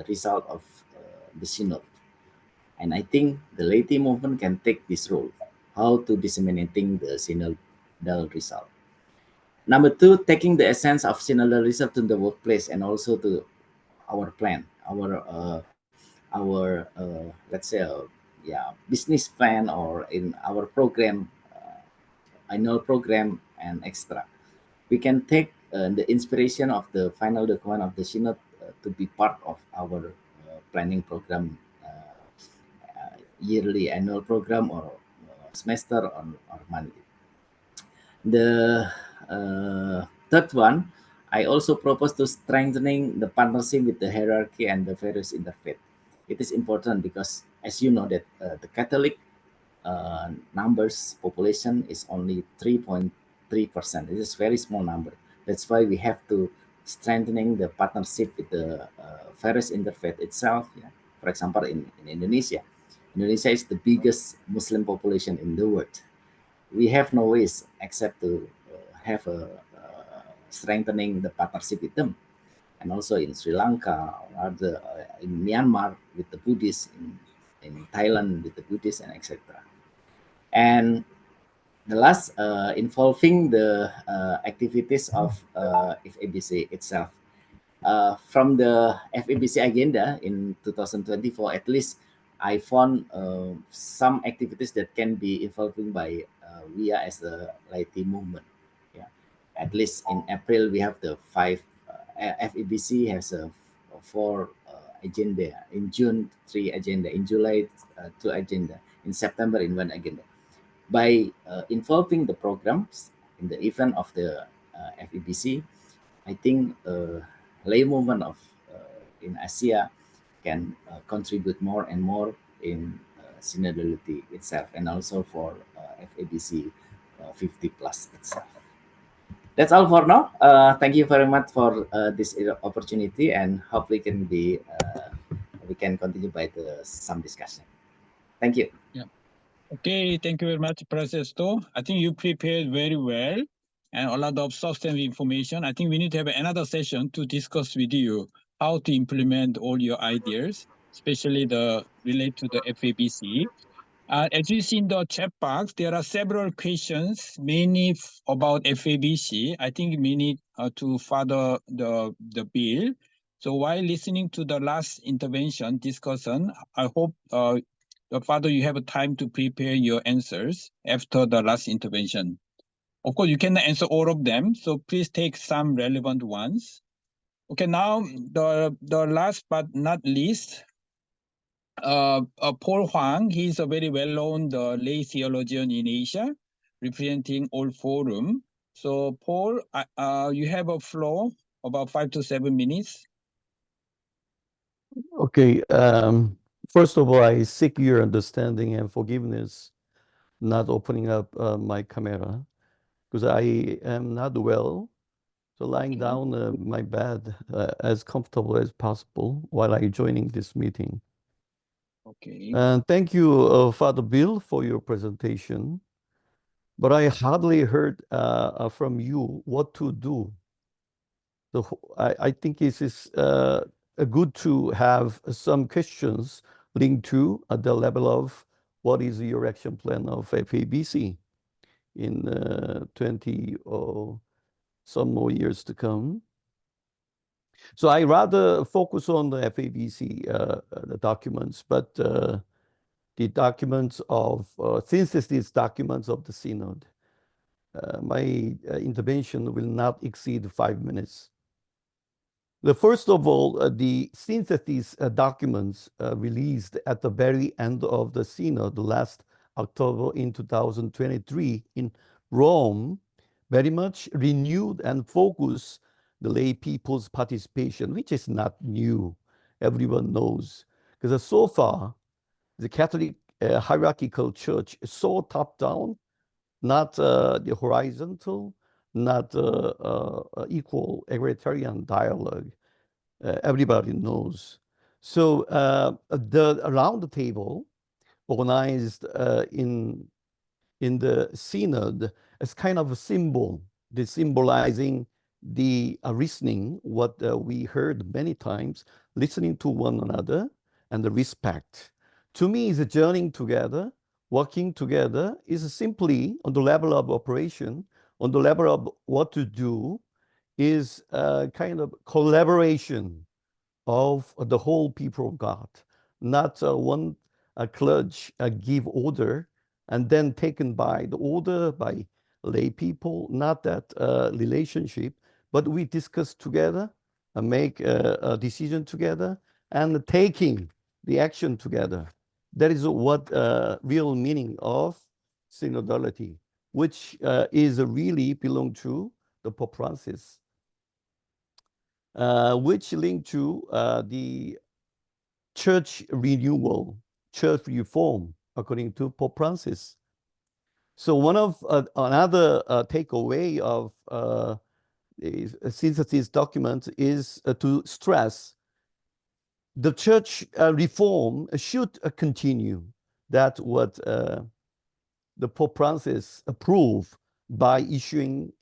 result of the synod. And I think the laity movement can take this role, how to disseminating the synodal result. Number two, taking the essence of synodal result to the workplace and also to our plan, our let's say business plan, or in our program, annual program and extra. We can take the inspiration of the final document of the synod to be part of our planning program, yearly annual program, or semester or monthly. The third one, I also propose to strengthening the partnership with the hierarchy and the various interfaith. It is important because, as you know, that the Catholic numbers population is only 3.3%. It is very small number. That's why we have to strengthening the partnership with the various interfaith itself. Yeah. For example, in Indonesia, Indonesia is the biggest Muslim population in the world. We have no ways except to have a strengthening the partnership with them, and also in Sri Lanka, or in Myanmar with the Buddhists, in Thailand with the Buddhists, and etc. And the last, involving the activities of FABC itself. From the FABC agenda in 2024, at least I found some activities that can be involving by WIA as a laity movement. Yeah, at least in April we have the 5 FABC has a 4 agenda. In June, 3 agenda. In July, 2 agenda. In September, in 1 agenda. By involving the programs in the event of the FABC, I think lay movement of in Asia can contribute more and more in synodality itself, and also for FABC 50 plus itself. That's all for now. Thank you very much for this opportunity, and hopefully we can continue by some discussion. Thank you. Yeah. Okay, thank you very much, Presto. I think you prepared very well and a lot of substantive information. I think we need to have another session to discuss with you how to implement all your ideas, especially the relate to the FABC. As you see in the chat box, there are several questions, mainly about FABC. I think we need to further the bill. So while listening to the last intervention discussion, I hope Father, you have time to prepare your answers after the last intervention. Of course, you cannot answer all of them, so please take some relevant ones. Okay, now the last but not least, Paul Huang. He's a very well-known lay theologian in Asia, representing all forum. So Paul, you have a floor about 5 to 7 minutes. Okay. First of all, I seek your understanding and forgiveness not opening up my camera because I am not well. So lying down my bed as comfortable as possible while I joining this meeting. Okay. And thank you, Father Bill, for your presentation. But I hardly heard from you what to do. So I think it is good to have some questions linked to at the level of what is your action plan of FABC in 20 or some more years to come. So I rather focus on the FABC the documents, but the documents of synthesis documents of the synod. My intervention will not exceed 5 minutes. The first of all, the synthesis documents released at the very end of the synod last October in 2023 in Rome very much renewed and focused the lay people's participation, which is not new. Everyone knows. Because so far, the Catholic hierarchical church is so top-down, not the horizontal, not equal egalitarian dialogue. Everybody knows. So the around the table organized in the synod as kind of a symbol, the symbolizing the reasoning, what we heard many times, listening to one another and the respect. To me, is a journeying together, working together is simply on the level of operation, on the level of what to do, is a kind of collaboration of the whole people of God, not one clergy give order and then taken by the order by lay people, not that relationship, but we discuss together, make a decision together, and taking the action together. That is what real meaning of synodality, which is really belong to the Pope Francis, which link to the church renewal, church reform, according to Pope Francis. So one of another takeaway of the synthesis document is to stress the church reform should continue. That's what the Pope Francis approved by issuing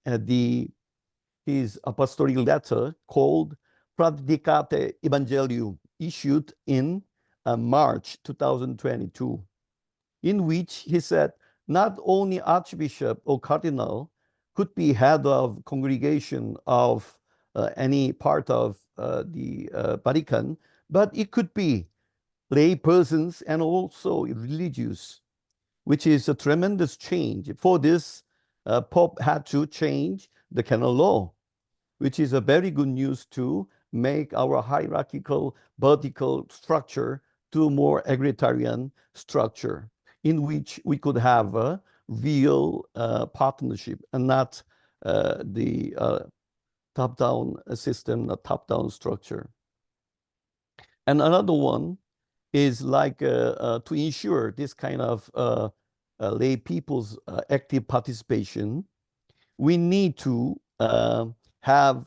his apostolic letter called Predicate Evangelium, issued in March 2022, in which he said not only archbishop or cardinal could be head of congregation of any part of the Vatican, but it could be lay persons and also religious, which is a tremendous change. For this, Pope had to change the canon law. which is a very good news to make our hierarchical vertical structure to more egalitarian structure in which we could have a real partnership and not the top-down system, a top-down structure. And another one is like to ensure this kind of lay people's active participation, we need to have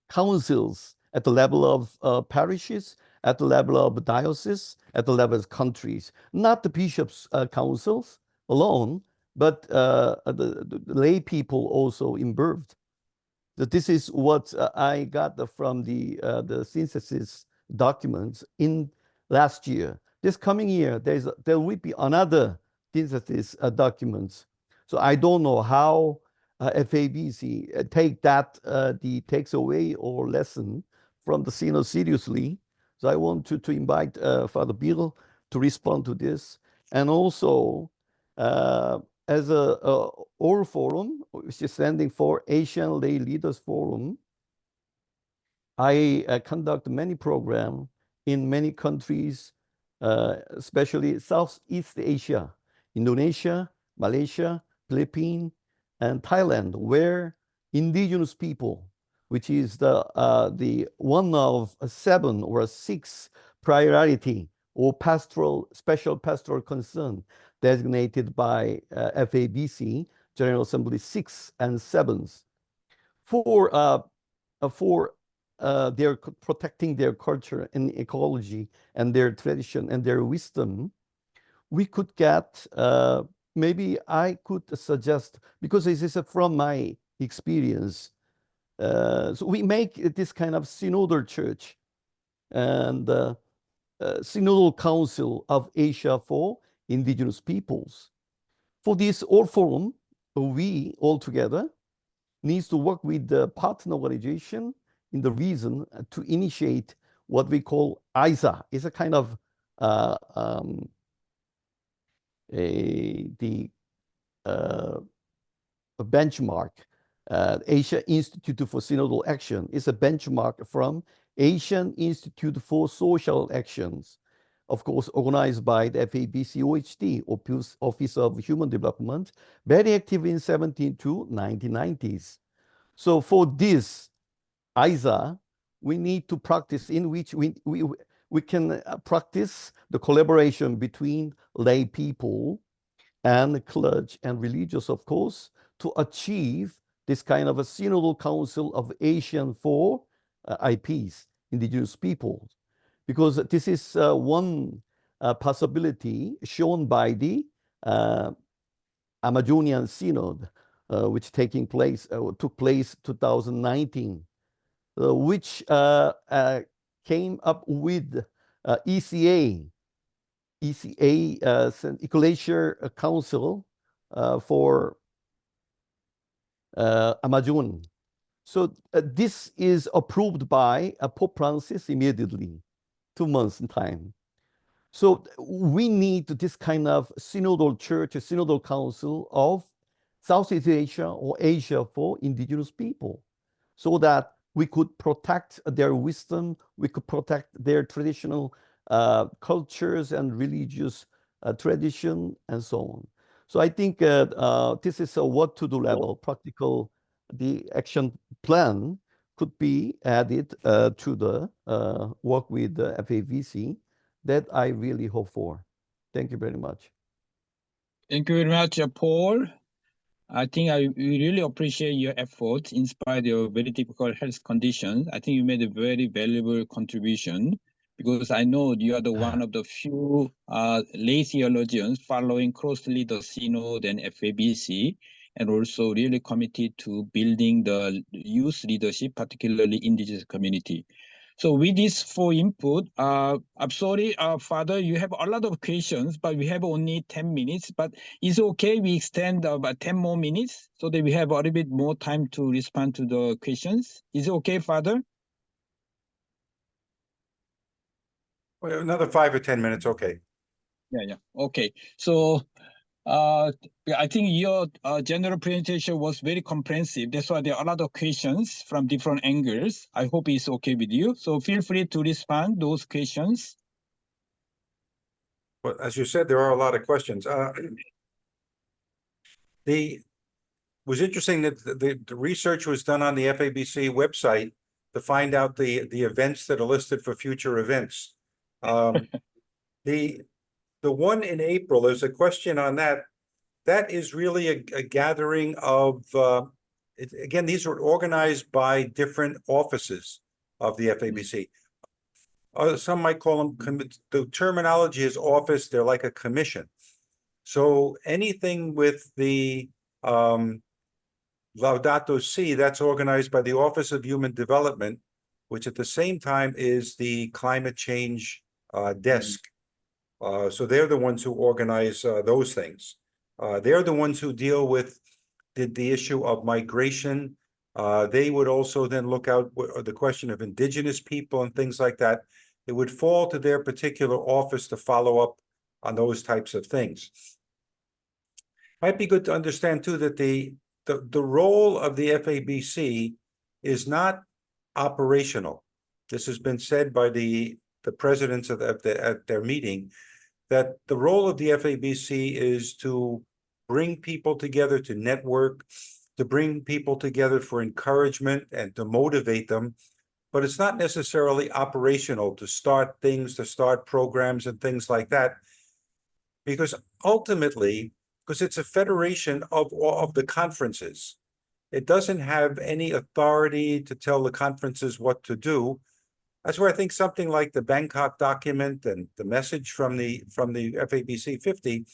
councils at the level of parishes, at the level of dioceses, at the level of countries, not the bishops' councils alone, but the lay people also involved. So this is what I got from the synthesis documents in last year. This coming year, there will be another synthesis documents. So I don't know how FABC take that the takes away or lesson from the synod seriously. So I want to invite Father Bill to respond to this, and also as a OR forum, which is standing for Asian Lay Leaders Forum, I conduct many programs in many countries, especially Southeast Asia, Indonesia, Malaysia, Philippines, and Thailand, where indigenous people, which is the one of 7 or 6 priority or pastoral, special pastoral concern designated by FABC, General Assembly 6 and 7, for their protecting their culture and ecology and their tradition and their wisdom. We could get, maybe I could suggest, because this is from my experience, so we make this kind of synodal church and synodal council of Asia for indigenous peoples. For this all forum, we all together needs to work with the partner organization in the region to initiate what we call ISA. It's a kind of a benchmark. Asia Institute for Synodal Action is a benchmark from Asian Institute for Social Actions, of course, organized by the FABC OHD, Office of Human Development, very active in 17 to 1990s. So for this ISA, we need to practice in which we can practice the collaboration between lay people and clergy and religious, of course, to achieve this kind of a synodal council of Asian for IPs, indigenous peoples, because this is one possibility shown by the Amazonian Synod, which took place 2019, which came up with ECA, Ecclesiar Council for Amazon. So this is approved by Pope Francis immediately, 2 months in time. So we need this kind of synodal church, a synodal council of Southeast Asia or Asia for indigenous people, so that we could protect their wisdom, we could protect their traditional cultures and religious tradition and so on. So I think this is a what to do level, practical, the action plan could be added to the work with the FABC that I really hope for. Thank you very much. Thank you very much, Paul. I think we really appreciate your effort in spite of very difficult health conditions. I think you made a very valuable contribution, because I know you are the one of the few lay theologians following closely the Synod and FABC, and also really committed to building the youth leadership, particularly indigenous community. So with this for input, I'm sorry, Father, you have a lot of questions, but we have only 10 minutes, but it's okay, we extend about 10 more minutes so that we have a little bit more time to respond to the questions. Is it okay, Father? Well, another 5 or 10 minutes, okay. Yeah. Okay. So Yeah, I think your general presentation was very comprehensive. That's why there are a lot of questions from different angles. I hope it's okay with you. So feel free to respond those questions. Well, as you said, there are a lot of questions. It was interesting that the research was done on the FABC website to find out the events that are listed for future events. The one in April, there's a question on that. That is really a gathering of, again, these were organized by different offices of the FABC. Some might call them, the terminology is office, they're like a commission. So anything with the Laudato Si, that's organized by the Office of Human Development, which at the same time is the climate change desk. So they're the ones who organize those things. They're the ones who deal with the issue of migration. They would also then look out the question of indigenous people and things like that. It would fall to their particular office to follow up on those types of things. Might be good to understand too that the role of the FABC is not operational. This has been said by the presidents at their meeting, that the role of the FABC is to bring people together, to network, to bring people together for encouragement and to motivate them. But it's not necessarily operational to start things, to start programs and things like that. Because ultimately, because it's a federation of the conferences, it doesn't have any authority to tell the conferences what to do. That's where I think something like the Bangkok document and the message from the FABC 50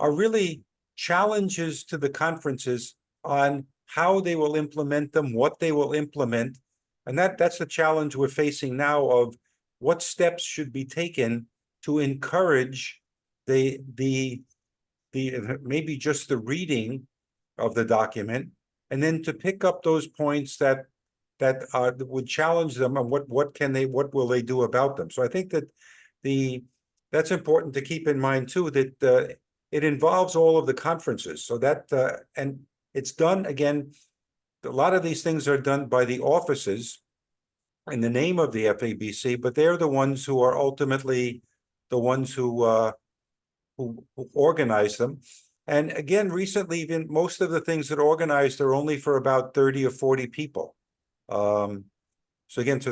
are really challenges to the conferences on how they will implement them, what they will implement. And that's the challenge we're facing now of what steps should be taken to encourage the maybe just the reading of the document, and then to pick up those points that would challenge them on what will they do about them. So I think that that's important to keep in mind too, that it involves all of the conferences. So that and it's done, again, a lot of these things are done by the offices in the name of the FABC, but they're the ones who are ultimately the ones who organize them. And again, recently, even most of the things that are organized are only for about 30 or 40 people. So again, so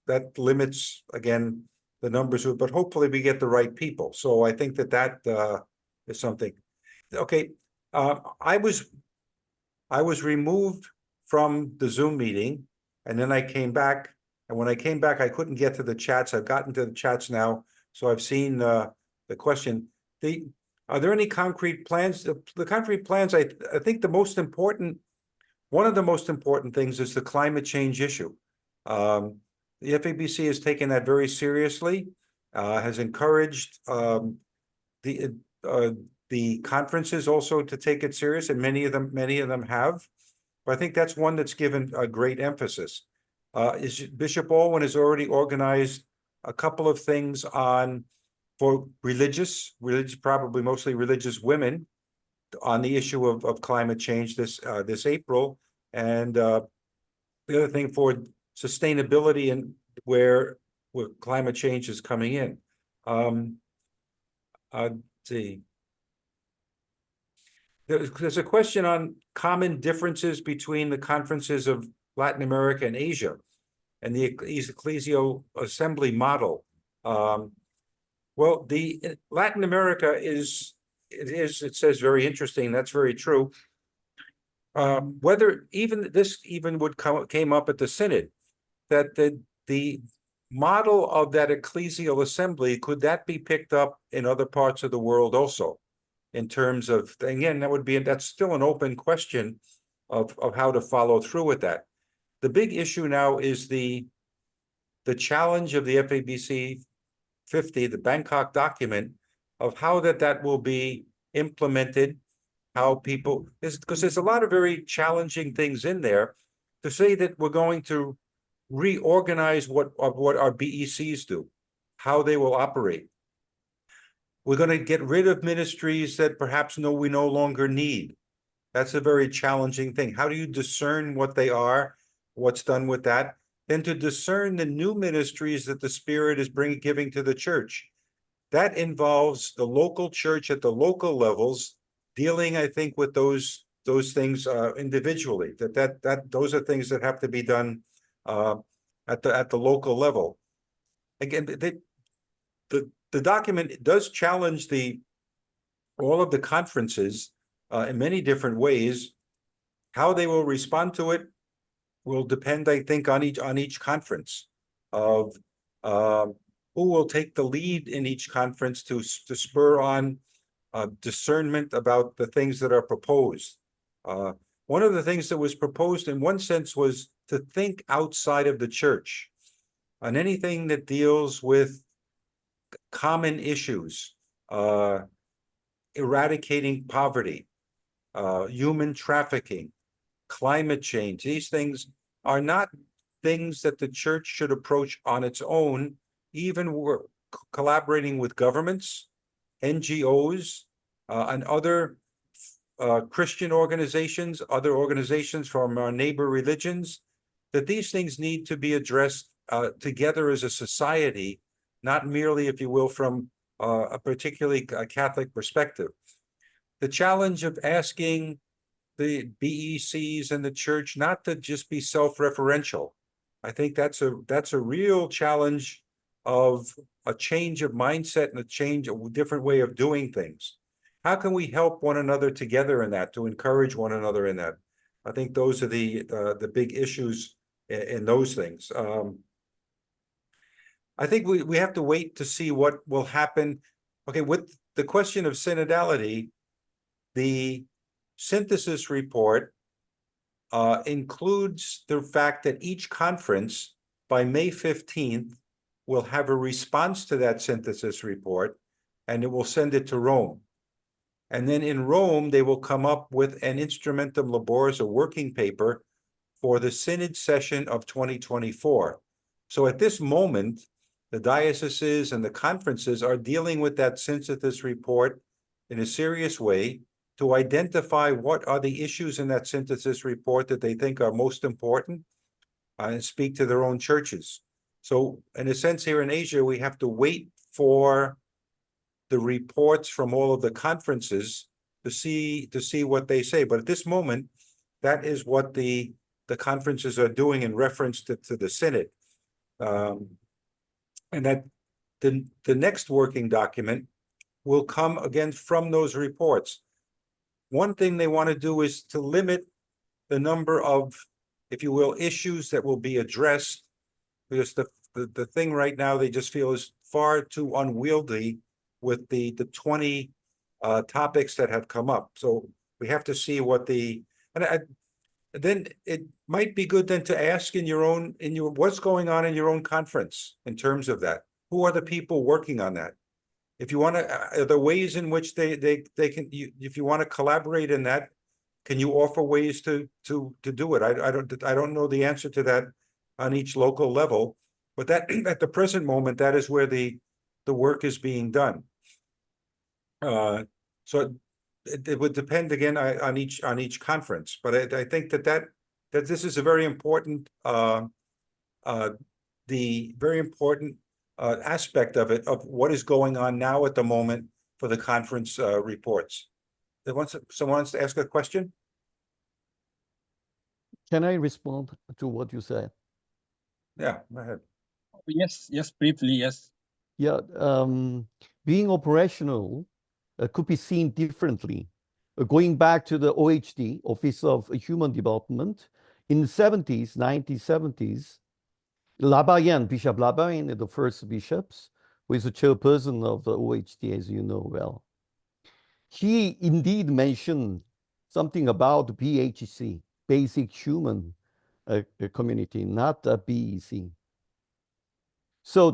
that limits, again, the numbers, but hopefully we get the right people. So I think that is something. Okay, I was removed from the Zoom meeting, and then I came back. And when I came back, I couldn't get to the chats. I've gotten to the chats now, so I've seen the question. Are there any concrete plans? The concrete plans, I think the most important, one of the most important things is the climate change issue. The FABC has taken that very seriously, has encouraged the conferences also to take it serious, and many of them have. But I think that's one that's given a great emphasis. Bishop Alwyn has already organized a couple of things for religious, probably mostly religious women, on the issue of climate change this April, and the other thing for sustainability and where climate change is coming in. Let's see. There's a question on common differences between the conferences of Latin America and Asia and the ecclesial assembly model. Well, the Latin America it says very interesting. That's very true. Whether this came up at the synod, that the model of that ecclesial assembly, could that be picked up in other parts of the world also? In terms of, again, that's still an open question of how to follow through with that. The big issue now is the challenge of the FABC 50, the Bangkok document, of how that will be implemented, how people, because there's a lot of very challenging things in there. To say that we're going to reorganize what our BECs do, how they will operate. We're going to get rid of ministries that perhaps we no longer need. That's a very challenging thing. How do you discern what they are, what's done with that? Then to discern the new ministries that the Spirit is giving to the church. That involves the local church at the local levels dealing, I think, with those things individually. Those are things that have to be done at the local level. Again, the document does challenge all of the conferences in many different ways. How they will respond to it will depend, I think, on each conference of who will take the lead in each conference to spur on discernment about the things that are proposed. One of the things that was proposed in one sense was to think outside of the church on anything that deals with common issues, eradicating poverty, human trafficking, climate change. These things are not things that the church should approach on its own, even collaborating with governments, NGOs, and other Christian organizations, other organizations from our neighbor religions, that these things need to be addressed together as a society, not merely, if you will, from a particularly Catholic perspective. The challenge of asking the BECs and the church not to just be self-referential. I think that's a real challenge of a change of mindset and a different way of doing things. How can we help one another together in that, to encourage one another in that? I think those are the big issues in those things. I think we have to wait to see what will happen. Okay, with the question of synodality, the synthesis report includes the fact that each conference by May 15th will have a response to that synthesis report, and it will send it to Rome. And then in Rome, they will come up with an instrumentum laboris, a working paper, for the synod session of 2024. So at this moment, the dioceses and the conferences are dealing with that synthesis report in a serious way to identify what are the issues in that synthesis report that they think are most important and speak to their own churches. So in a sense here in Asia, we have to wait for the reports from all of the conferences to see what they say. But at this moment, that is what the conferences are doing in reference to the synod. And that the next working document will come again from those reports. One thing they want to do is to limit the number of, if you will, issues that will be addressed, because the thing right now they just feel is far too unwieldy with the 20 topics that have come up. So we have to see what then it might be good then to ask what's going on in your own conference in terms of that. Who are the people working on that? If you want to, are there ways in which they can, if you want to collaborate in that, can you offer ways to do it? I don't know the answer to that on each local level, but that at the present moment, that is where the work is being done. So it would depend again on each conference, but I think that this is a very important aspect of it, of what is going on now at the moment for the conference reports. Someone wants to ask a question? Can I respond to what you said? Yeah, go ahead. Yes, briefly, yes. Yeah, being operational could be seen differently. Going back to the OHD, Office of Human Development, in the 70s, 1970s, Bishop Labayen, the first bishops, who is the chairperson of the OHD, as you know well. He indeed mentioned something about BHC, Basic Human Community, not BEC. So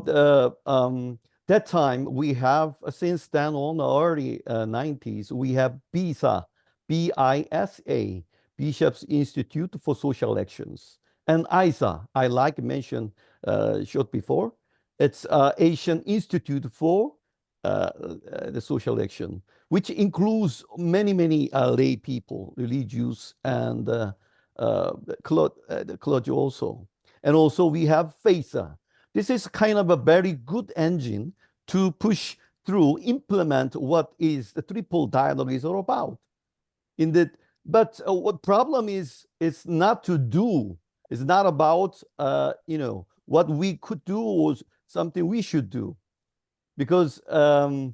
that time we have, since then on the early 90s, we have BISA, BISA, Bishops Institute for Social Actions, and ISA, I like mentioned short before, it's Asian Institute for the social action, which includes many, many lay people, religious and the clergy also. And also we have FABC. This is kind of a very good engine to push through, implement what is the triple dialogue is all about. But what problem is, it's not to do. It's not about, what we could do or something we should do. Because I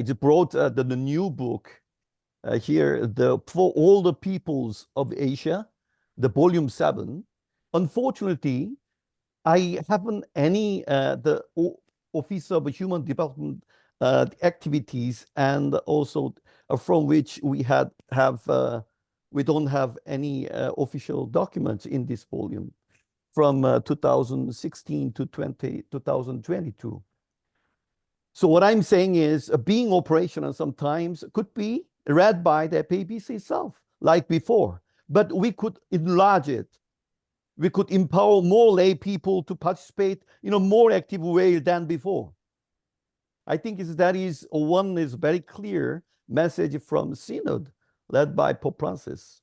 just brought the new book here, For All the Peoples of Asia, the volume 7. Unfortunately, I haven't any the Office of Human Development activities, and also from which we we don't have any official documents in this volume from 2016 to 2022. So what I'm saying is being operational sometimes could be read by the FABC itself, like before, but we could enlarge it. We could empower more lay people to participate in a more active way than before. I think that is one is very clear message from Synod led by Pope Francis.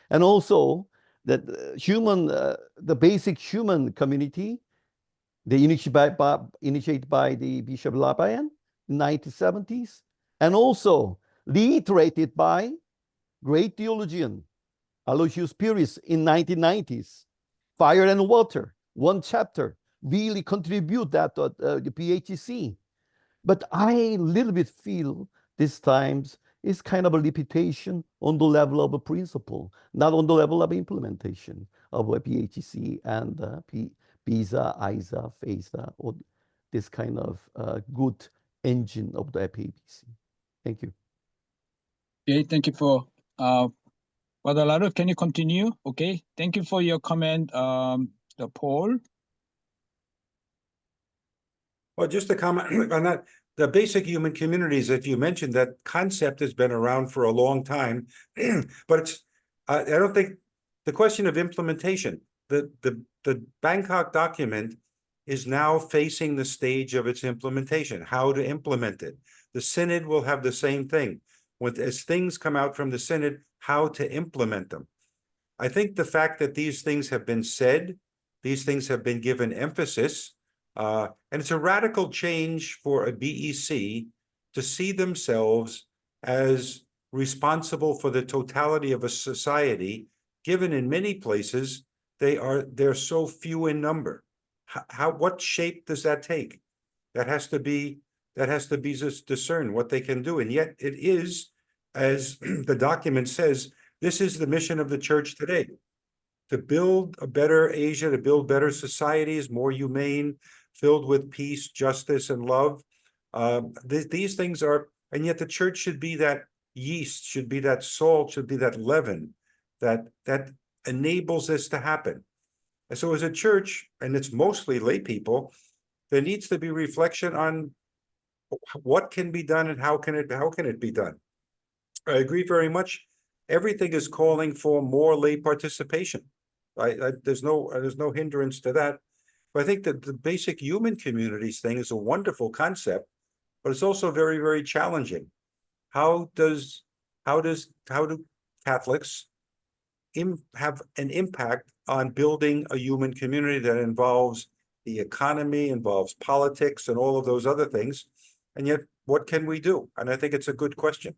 And also that the basic human community, they initiated by the Bishop Labayan in the 1970s, and also reiterated by great theologian Aloysius Piris in 1990s. Fire and Water, one chapter, really contribute that to the PHEC. But I little bit feel this times is kind of a repetition on the level of a principle, not on the level of implementation of a PHEC and BISA, ISA, FASA, or this kind of good engine of the FABC. Thank you. Okay, thank you for Father Laro, can you continue? Okay, thank you for your comment, Paul. Well, just a comment on that. The basic human communities, if you mentioned, that concept has been around for a long time, but it's, I don't think, the question of implementation, the Bangkok document is now facing the stage of its implementation, how to implement it. The Synod will have the same thing. As things come out from the Synod, how to implement them. I think the fact that these things have been said, these things have been given emphasis, and it's a radical change for a BEC to see themselves as responsible for the totality of a society, given in many places they're so few in number. What shape does that take? That has to be just discerned what they can do, and yet it is, as the document says, this is the mission of the church today, to build a better Asia, to build better societies, more humane, filled with peace, justice, and love. These things are, and yet the church should be that yeast, should be that salt, should be that leaven that enables this to happen. And so as a church, and it's mostly lay people, there needs to be reflection on what can be done and how can it be done. I agree very much. Everything is calling for more lay participation. There's no hindrance to that. But I think that the basic human communities thing is a wonderful concept, but it's also very, very challenging. How do Catholics have an impact on building a human community that involves the economy, involves politics, and all of those other things? And yet, what can we do? And I think it's a good question.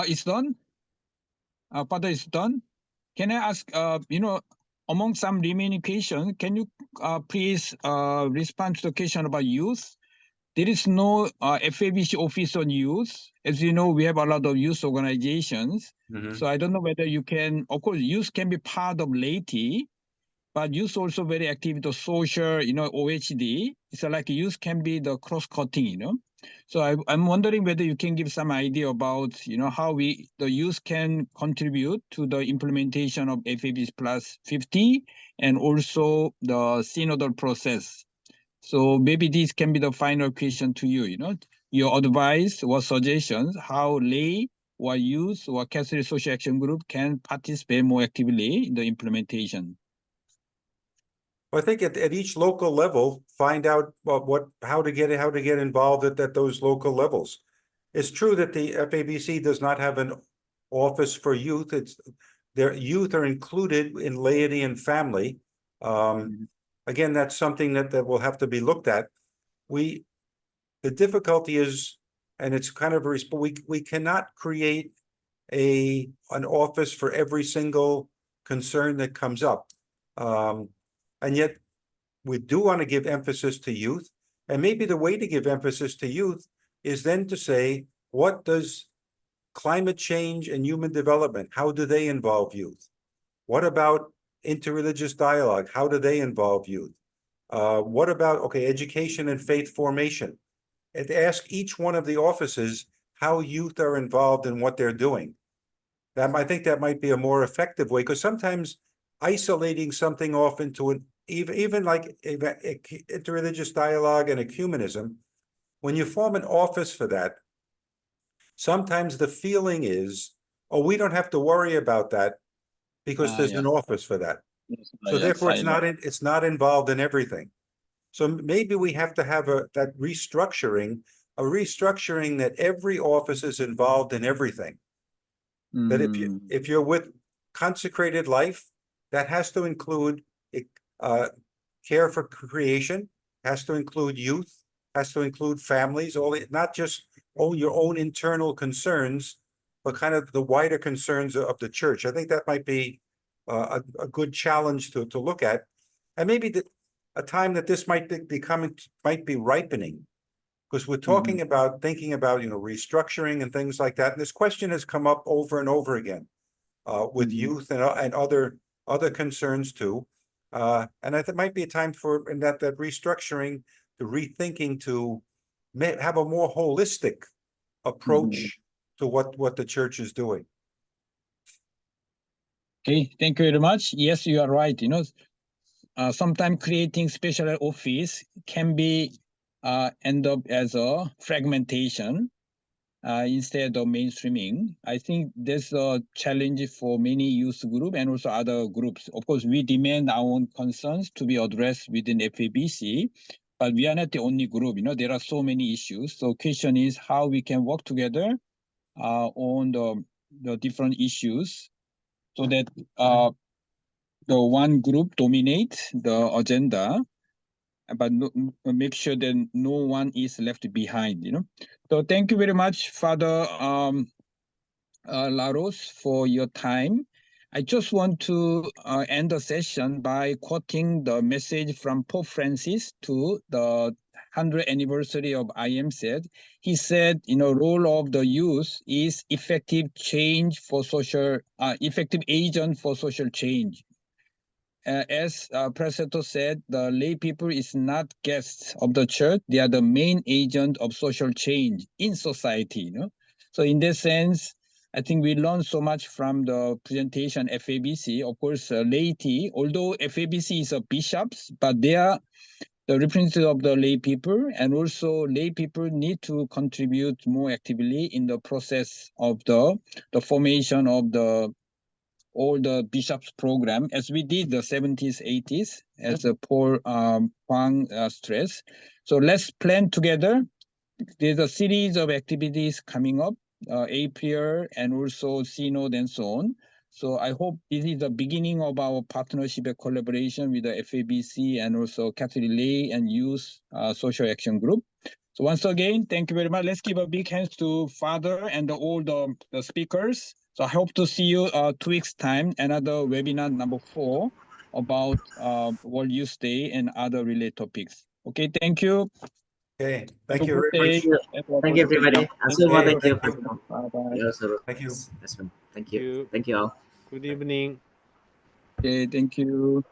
It's done. Father, it's done. Can I ask, among some remaining questions, can you please respond to the question about youth? There is no FABC office on youth. As you know, we have a lot of youth organizations. So I don't know whether you can, of course, youth can be part of laity, but youth also very active to social, OHD. It's like youth can be the cross-cutting, So I'm wondering whether you can give some idea about, how the youth can contribute to the implementation of FABC plus 50 and also the synodal process. So maybe this can be the final question to you, your advice or suggestions, how lay or youth or Catholic social action group can participate more actively in the implementation. I think at each local level, find out how to get involved at those local levels. It's true that the FABC does not have an office for youth. Their youth are included in laity and family. Again, that's something that will have to be looked at. The difficulty is, and it's kind of we cannot create an office for every single concern that comes up. And yet we do want to give emphasis to youth. And maybe the way to give emphasis to youth is then to say, what does climate change and human development, how do they involve youth? What about interreligious dialogue? How do they involve youth? What about, education and faith formation? And ask each one of the offices how youth are involved in what they're doing. I think that might be a more effective way, because sometimes isolating something off into even like interreligious dialogue and ecumenism, when you form an office for that, sometimes the feeling is, we don't have to worry about that because there's an office for that. So therefore, it's not involved in everything. So maybe we have to have that restructuring, a restructuring that every office is involved in everything. That if you're with consecrated life, that has to include care for creation, has to include youth, has to include families, not just your own internal concerns, but kind of the wider concerns of the church. I think that might be a good challenge to look at, and maybe a time that this might be ripening, because we're thinking about restructuring and things like that. And this question has come up over and over again with youth and other concerns too. And I think it might be a time for that restructuring, the rethinking, to have a more holistic approach to what the church is doing. Okay, thank you very much. Yes, you are right. Sometimes creating special office can be end up as a fragmentation instead of mainstreaming. I think there's a challenge for many youth groups and also other groups. Of course, we demand our own concerns to be addressed within FABC, but we are not the only group. There are so many issues. So question is how we can work together on the different issues so that the one group dominates the agenda, but make sure that no one is left behind, So thank you very much, Father Laros, for your time. I just want to end the session by quoting the message from Pope Francis to the 100th anniversary of IMCS. He said, role of the youth is effective agent for social change. As Preseto said, the lay people is not guests of the church. They are the main agent of social change in society. So in this sense, I think we learned so much from the presentation FABC. Of course, laity, although FABC is a bishops, but they are the representative of the lay people, and also lay people need to contribute more actively in the process of the formation of all the bishops program, as we did the 70s, 80s, as Paul Huang stressed. So let's plan together. There's a series of activities coming up, April and also Synod and so on. So I hope this is the beginning of our partnership and collaboration with the FABC and also Catholic Lay and Youth Social Action Group. So once again, thank you very much. Let's give a big hands to Father and all the speakers. So I hope to see you 2 weeks' time, another webinar number 4 about World Youth Day and other related topics. Okay, thank you. Okay, thank you very much. Thank you, everybody. Anselmo, thank you. Bye-bye. Thank you. Thank you all. Good evening. Okay, thank you.